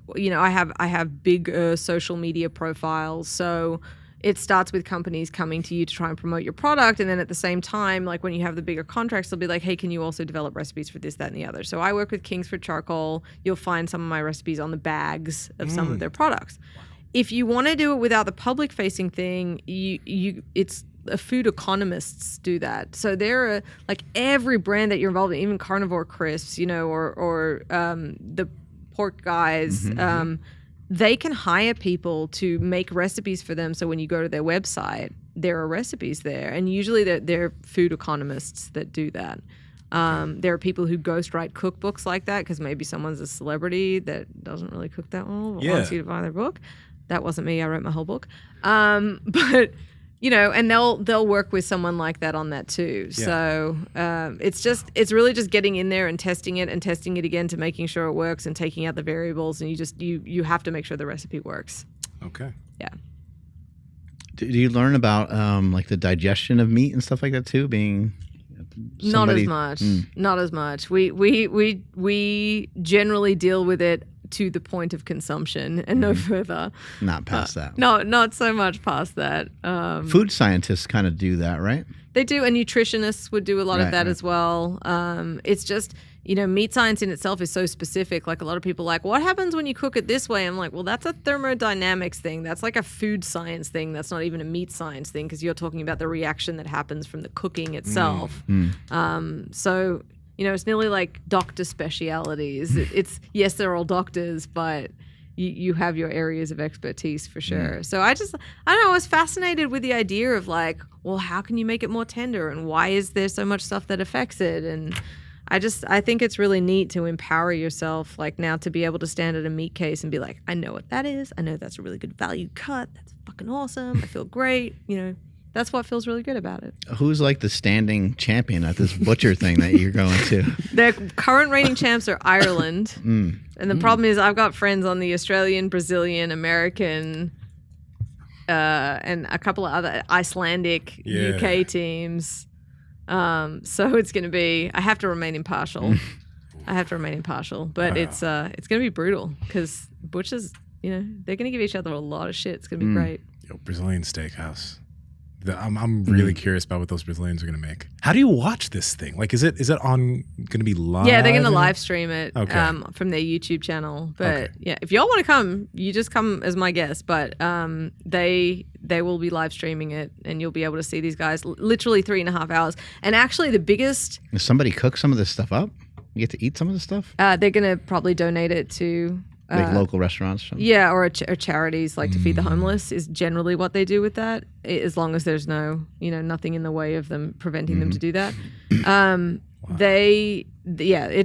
have big social media profiles. So it starts with companies coming to you to try and promote your product. And then at the same time, like when you have the bigger contracts, they'll be like, hey, can you also develop recipes for this, that, and the other? So I work with Kingsford Charcoal. You'll find some of my recipes on the bags of some of their products. Wow. If you want to do it without the public facing thing, it's food economists do that. So there are like every brand that you're involved in, even Carnivore crisps, or the pork guys, mm-hmm. They can hire people to make recipes for them. So when you go to their website, there are recipes there. And usually they're food economists that do that. There are people who ghostwrite cookbooks like that because maybe someone's a celebrity that doesn't really cook that well but wants you to buy their book. That wasn't me. I wrote my whole book. But and they'll work with someone like that on that too. Yeah. So it's really just getting in there and testing it again to making sure it works and taking out the variables, and you have to make sure the recipe works. Okay. Yeah. Do you learn about like the digestion of meat and stuff like that too? Being not as much. Not as much. We generally deal with it to the point of consumption and no further. Not past that. No, not so much past that. Food scientists kind of do that, right? They do, and nutritionists would do a lot of that as well. It's just, meat science in itself is so specific. Like a lot of people are like, what happens when you cook it this way? I'm like, well, that's a thermodynamics thing. That's like a food science thing. That's not even a meat science thing because you're talking about the reaction that happens from the cooking itself. So it's nearly like doctor specialities. It's yes, they're all doctors, but you have your areas of expertise for sure. So I don't know, I was fascinated with the idea of like, well, how can you make it more tender, and why is there so much stuff that affects it? And I think it's really neat to empower yourself, like now to be able to stand at a meat case and be like, I know what that is. I know that's a really good value cut. That's fucking awesome. I feel great. That's what feels really good about it. Who's like the standing champion at this butcher thing that you're going to? Their current reigning champs are Ireland. And the problem is I've got friends on the Australian, Brazilian, American, and a couple of other Icelandic, Yeah. UK teams. So it's going to be. I have to remain impartial. But it's going to be brutal because butchers, they're going to give each other a lot of shit. It's going to be great. Yo, Brazilian steakhouse. I'm really curious about what those Brazilians are going to make. How do you watch this thing? Like, is it on going to be live? Yeah, they're going to live stream it Okay. from their YouTube channel. But yeah, if y'all want to come, you just come as my guest. But they will be live streaming it, and you'll be able to see these guys literally 3.5 hours. And actually, the biggest. Does somebody cook some of this stuff up? You get to eat some of this stuff? They're going to probably donate it to. Like local restaurants or something? Yeah, or charities like to feed the homeless is generally what they do with that, as long as there's nothing in the way of them preventing them to do that. It's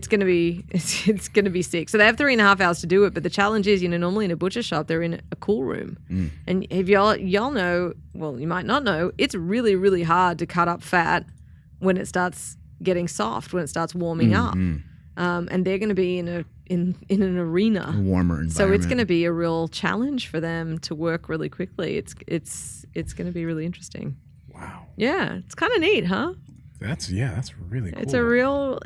gonna be sick. So they have 3.5 hours to do it, but the challenge is, normally in a butcher shop they're in a cool room, and if y'all know, well, you might not know, it's really, really hard to cut up fat when it starts getting soft, when it starts warming up, and they're going to be in an arena, A warmer environment. so it's going to be a real challenge for them to work really quickly. It's going to be really interesting. Wow. Yeah, it's kind of neat, huh? That's really cool.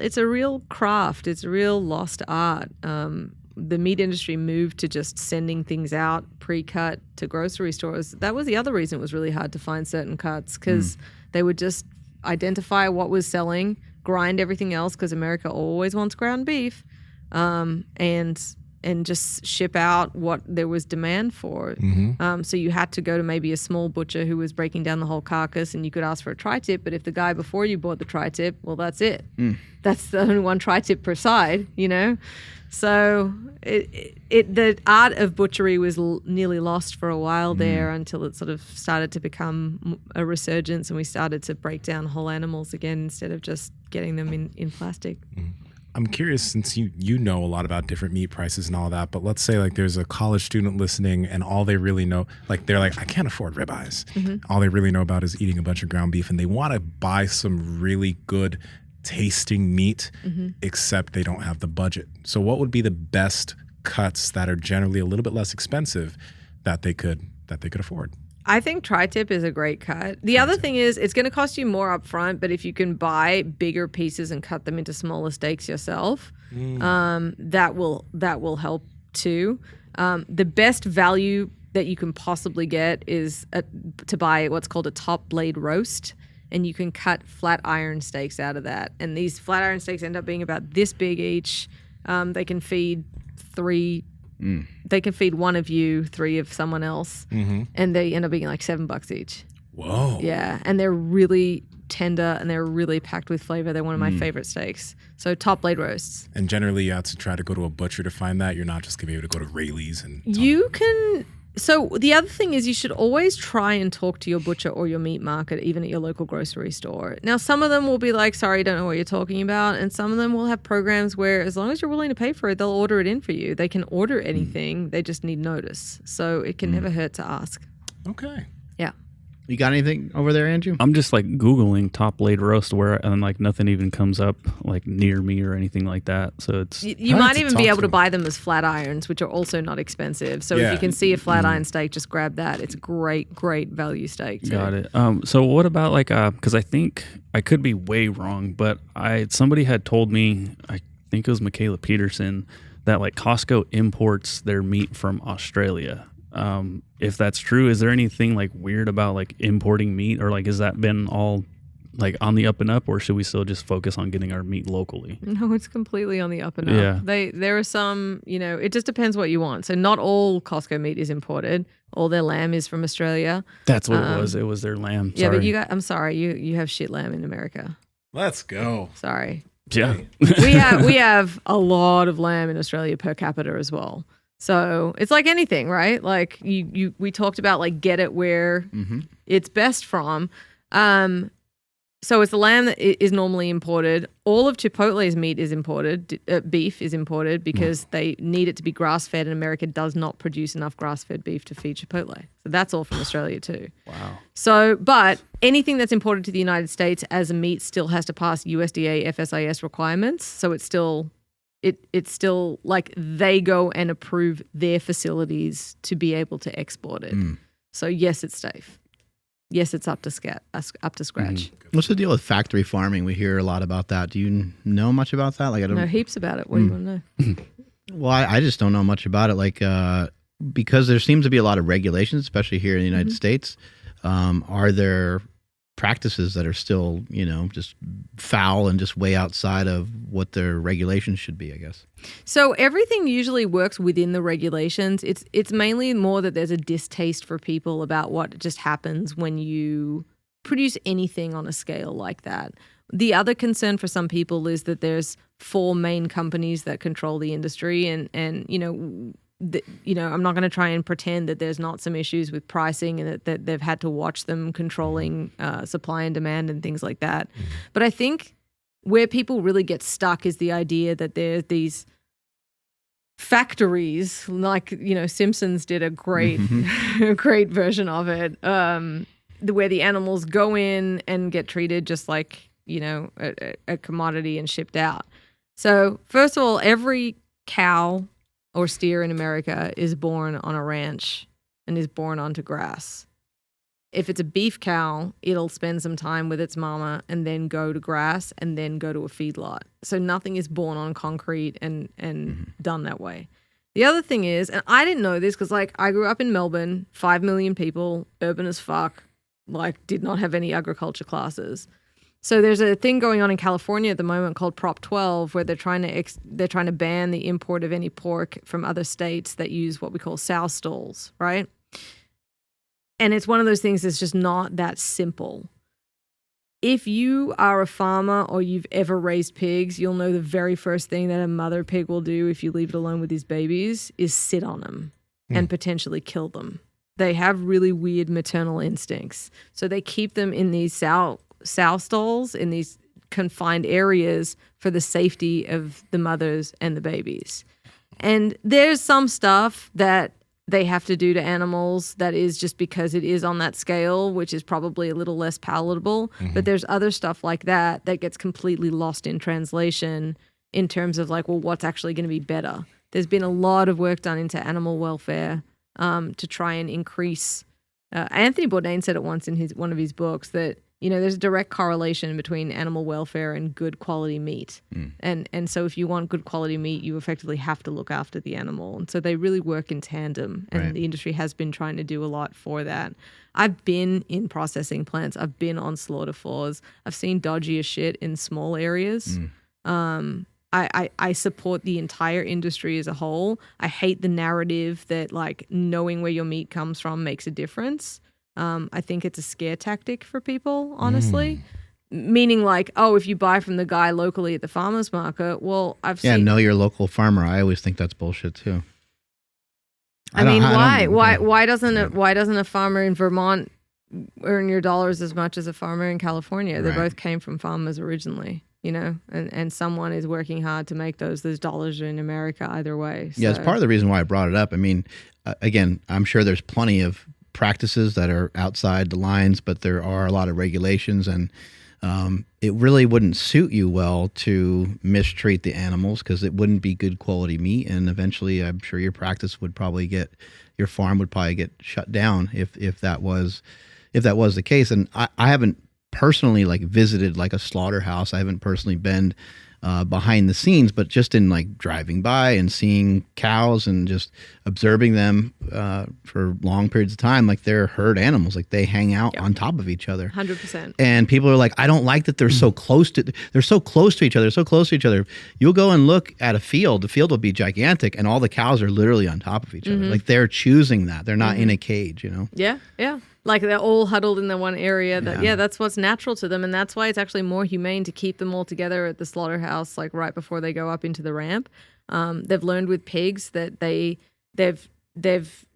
It's a real craft. It's a real lost art. The meat industry moved to just sending things out pre-cut to grocery stores. That was the other reason it was really hard to find certain cuts, because they would just identify what was selling, grind everything else, because America always wants ground beef, and just ship out what there was demand for. So you had to go to maybe a small butcher who was breaking down the whole carcass, and you could ask for a tri-tip, but if the guy before you bought the tri-tip, well, that's it. That's the only one tri-tip per side, So the art of butchery was nearly lost for a while there, until it sort of started to become a resurgence, and we started to break down whole animals again instead of just getting them in plastic. I'm curious, since you know a lot about different meat prices and all that, but let's say like there's a college student listening and all they really know, like they're like, I can't afford ribeyes. All they really know about is eating a bunch of ground beef, and they want to buy some really good tasting meat, except they don't have the budget. So what would be the best cuts that are generally a little bit less expensive that they could afford? I think tri-tip is a great cut. The other thing is it's going to cost you more up front, but if you can buy bigger pieces and cut them into smaller steaks yourself, that will help too. The best value that you can possibly get is to buy what's called a top blade roast, and you can cut flat iron steaks out of that. And these flat iron steaks end up being about this big each. They can feed three. They can feed one of you, three of someone else, and they end up being like $7 each. Whoa. Yeah, and they're really tender and they're really packed with flavor. They're one of my favorite steaks. So top blade roasts. And generally you have to try to go to a butcher to find that. You're not just going to be able to go to Rayleigh's and... You can... So the other thing is you should always try and talk to your butcher or your meat market, even at your local grocery store. Now, some of them will be like, sorry, don't know what you're talking about. And some of them will have programs where as long as you're willing to pay for it, they'll order it in for you. They can order anything. They just need notice. So it can never hurt to ask. Okay. Yeah. You got anything over there, Andrew? I'm just like Googling top blade roast and like nothing even comes up like near me or anything like that. So it's You might even be able to buy them as flat irons, which are also not expensive. So if you can see a flat iron steak, just grab that. It's a great value steak too. Got it. So what about like because I think I could be way wrong, but somebody had told me, I think it was Michaela Peterson, that like Costco imports their meat from Australia. If that's true, is there anything like weird about like importing meat, or like has that been all like on the up and up, or should we still just focus on getting our meat locally? No, it's completely on the up and up. Yeah. There are some, it just depends what you want. So not all Costco meat is imported. All their lamb is from Australia. That's what it was. It was their lamb. Yeah, but I'm sorry, you have shit lamb in America. Let's go. Sorry. Yeah. we have a lot of lamb in Australia per capita as well. So it's like anything, right? Like we talked about like get it where it's best from. So it's the lamb that is normally imported. All of Chipotle's meat is imported. Beef is imported because they need it to be grass-fed, and America does not produce enough grass-fed beef to feed Chipotle. So that's all from Australia too. Wow. So, but anything that's imported to the United States as a meat still has to pass USDA FSIS requirements. So it's still like they go and approve their facilities to be able to export it. So yes, it's safe. Yes, it's up to scratch. What's the deal with factory farming? We hear a lot about that. Do you know much about that? Like, I don't know heaps about it. What do you want to know? Well, I just don't know much about it. Like, because there seems to be a lot of regulations, especially here in the United States. Are there practices that are still, just foul and just way outside of what their regulations should be, I guess? So everything usually works within the regulations. It's mainly more that there's a distaste for people about what just happens when you produce anything on a scale like that. The other concern for some people is that there's 4 main companies that control the industry, and I'm not going to try and pretend that there's not some issues with pricing and that they've had to watch them controlling supply and demand and things like that. But I think where people really get stuck is the idea that there's these factories, like, Simpsons did a great, great version of it, where the animals go in and get treated just like, a commodity and shipped out. So first of all, every cow or steer in America is born on a ranch and is born onto grass. If it's a beef cow, it'll spend some time with its mama and then go to grass and then go to a feedlot. So nothing is born on concrete and done that way. The other thing is, and I didn't know this because, I grew up in Melbourne, 5 million people, urban as fuck, did not have any agriculture classes. So there's a thing going on in California at the moment called Prop 12, where they're trying to ban the import of any pork from other states that use what we call sow stalls, right? And it's one of those things that's just not that simple. If you are a farmer or you've ever raised pigs, you'll know the very first thing that a mother pig will do if you leave it alone with his babies is sit on them and potentially kill them. They have really weird maternal instincts. So they keep them in these sow stalls in these confined areas for the safety of the mothers and the babies. And there's some stuff that they have to do to animals that is just because it is on that scale, which is probably a little less palatable. But there's other stuff like that gets completely lost in translation in terms of what's actually going to be better. There's been a lot of work done into animal welfare to try and increase. Anthony Bourdain said it once in one of his books that there's a direct correlation between animal welfare and good quality meat. And so if you want good quality meat, you effectively have to look after the animal. And so they really work in tandem. And the industry has been trying to do a lot for that. I've been in processing plants. I've been on slaughter floors. I've seen dodgy as shit in small areas. I support the entire industry as a whole. I hate the narrative that knowing where your meat comes from makes a difference. I think it's a scare tactic for people, honestly. Meaning if you buy from the guy locally at the farmer's market, well, I've seen... Yeah, know your local farmer. I always think that's bullshit too. Why doesn't a farmer in Vermont earn your dollars as much as a farmer in California? They both came from farmers originally, and someone is working hard to make those dollars in America either way. So. Yeah, it's part of the reason why I brought it up. I mean, again, I'm sure there's plenty of practices that are outside the lines, but there are a lot of regulations, and it really wouldn't suit you well to mistreat the animals because it wouldn't be good quality meat, and eventually I'm sure your farm would probably get shut down if that was the case. And I haven't personally visited a slaughterhouse. I haven't personally been behind the scenes, but just in driving by and seeing cows and just observing them for long periods of time, they're herd animals, they hang out on top of each other. 100%. And people are I don't like that they're so close to each other. You'll go and look at a field. The field will be gigantic, and all the cows are literally on top of each other. They're choosing that. They're not in a cage, Yeah, yeah. They're all huddled in the one area. That's what's natural to them. And that's why it's actually more humane to keep them all together at the slaughterhouse, right before they go up into the ramp. They've learned with pigs that they've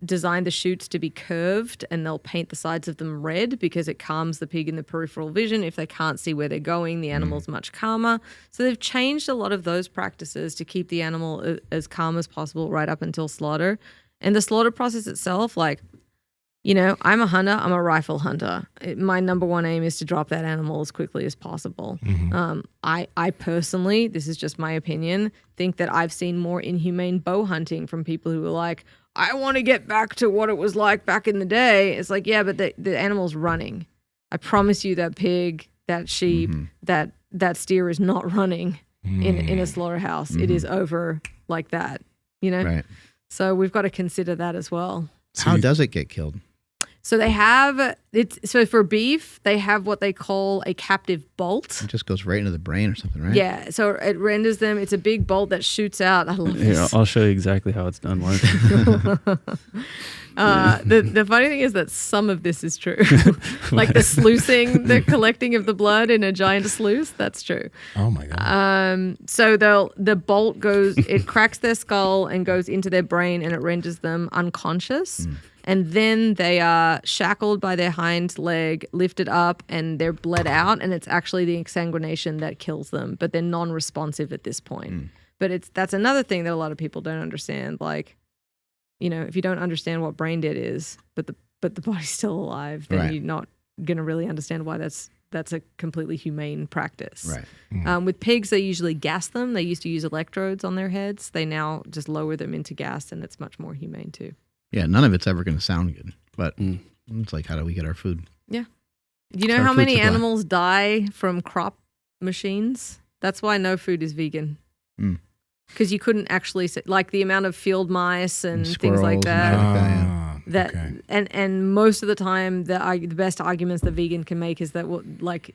designed the chutes to be curved, and they'll paint the sides of them red because it calms the pig in the peripheral vision. If they can't see where they're going, the animal's much calmer. So they've changed a lot of those practices to keep the animal as calm as possible right up until slaughter. And the slaughter process itself, I'm a hunter. I'm a rifle hunter. My number one aim is to drop that animal as quickly as possible. I personally, this is just my opinion, think that I've seen more inhumane bow hunting from people who are I want to get back to what it was like back in the day. It's like, yeah, but the animal's running. I promise you that pig, that sheep, that steer is not running in a slaughterhouse. It is over like that, you know? Right. So we've got to consider that as well. How does it get killed? So they have so for beef, they have what they call a captive bolt. It just goes right into the brain or something, right? Yeah. So it renders them, it's a big bolt that shoots out. I love this. Here, I'll show you exactly how it's done, Mark. The funny thing is that some of this is true. Like the sluicing, the collecting of the blood in a giant sluice, that's true. Oh my God. So the bolt goes, it cracks their skull and goes into their brain and it renders them unconscious. And then they are shackled by their hind leg, lifted up, and they're bled out. And it's actually the exsanguination that kills them, but they're non-responsive at this point. But that's another thing that a lot of people don't understand. Like, you know, if you don't understand what brain dead is, but the body's still alive, then you're not going to really understand why that's a completely humane practice. Right. With pigs, they usually gas them. They used to use electrodes on their heads. They now just lower them into gas, and it's much more humane too. Yeah, none of it's ever going to sound good, but it's like, how do we get our food? Yeah. You know how many animals die from crop machines? That's why no food is vegan. Because you couldn't actually, like the amount of field mice and things like that. And most of the time, the best arguments the vegan can make is that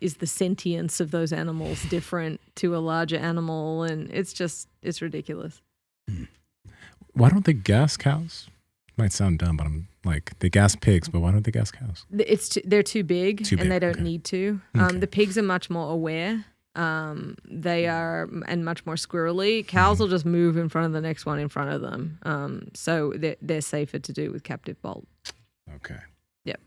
is the sentience of those animals different to a larger animal, and it's ridiculous. Why don't they gas cows? Might sound dumb, but I'm like, they gas pigs, but why don't they gas cows? They're too big, and they don't okay. need to. The pigs are much more aware. They are, and much more squirrely. Cows will just move in front of the next one in front of them. So they're safer to do with captive bolt. Okay. Yep.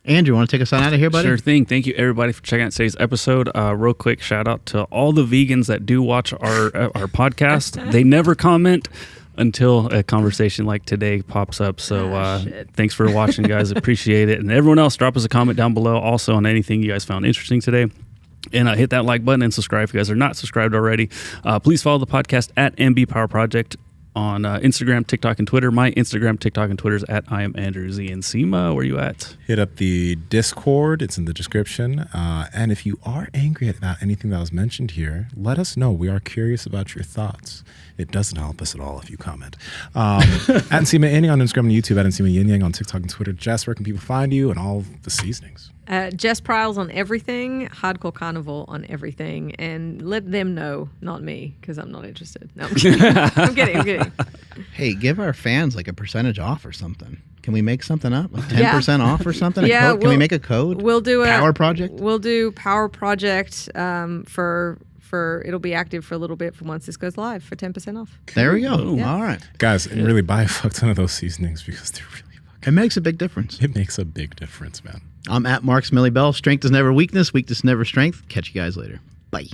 Andrew, want to take us on out of here, buddy? Sure thing. Thank you, everybody, for checking out today's episode. Real quick shout out to all the vegans that do watch our podcast. They never comment until a conversation like today pops up. So thanks for watching, guys. Appreciate it. And everyone else, drop us a comment down below also on anything you guys found interesting today. And hit that like button and subscribe if you guys are not subscribed already. Please follow the podcast at MB Power Project on Instagram, TikTok, and Twitter. My Instagram, TikTok, and Twitter is at I am Andrew Z. Nsima, where are you at? Hit up the Discord. It's in the description. And if you are angry about anything that was mentioned here, let us know. We are curious about your thoughts. It doesn't help us at all if you comment. At Nsima Inyang on Instagram and YouTube, at Nsima Inyang on TikTok and Twitter. Jess, where can people find you and all the seasonings? Jess Pryles on everything, Hardcore Carnivore on everything, and let them know, not me, because I'm not interested. No, I'm kidding. I'm kidding. Hey, give our fans like a percentage off or something. Can we make something up? Like 10% off or something? Yeah, Can we make a code? We'll do Power Project? We'll do Power Project for it'll be active for a little bit from once this goes live for 10% off. There we go. Yeah. All right. Guys, and really buy a fuck ton of those seasonings because they're really fucking... It makes a big difference. It makes a big difference, man. I'm at Mark Smelly Bell. Strength is never weakness. Weakness is never strength. Catch you guys later. Bye.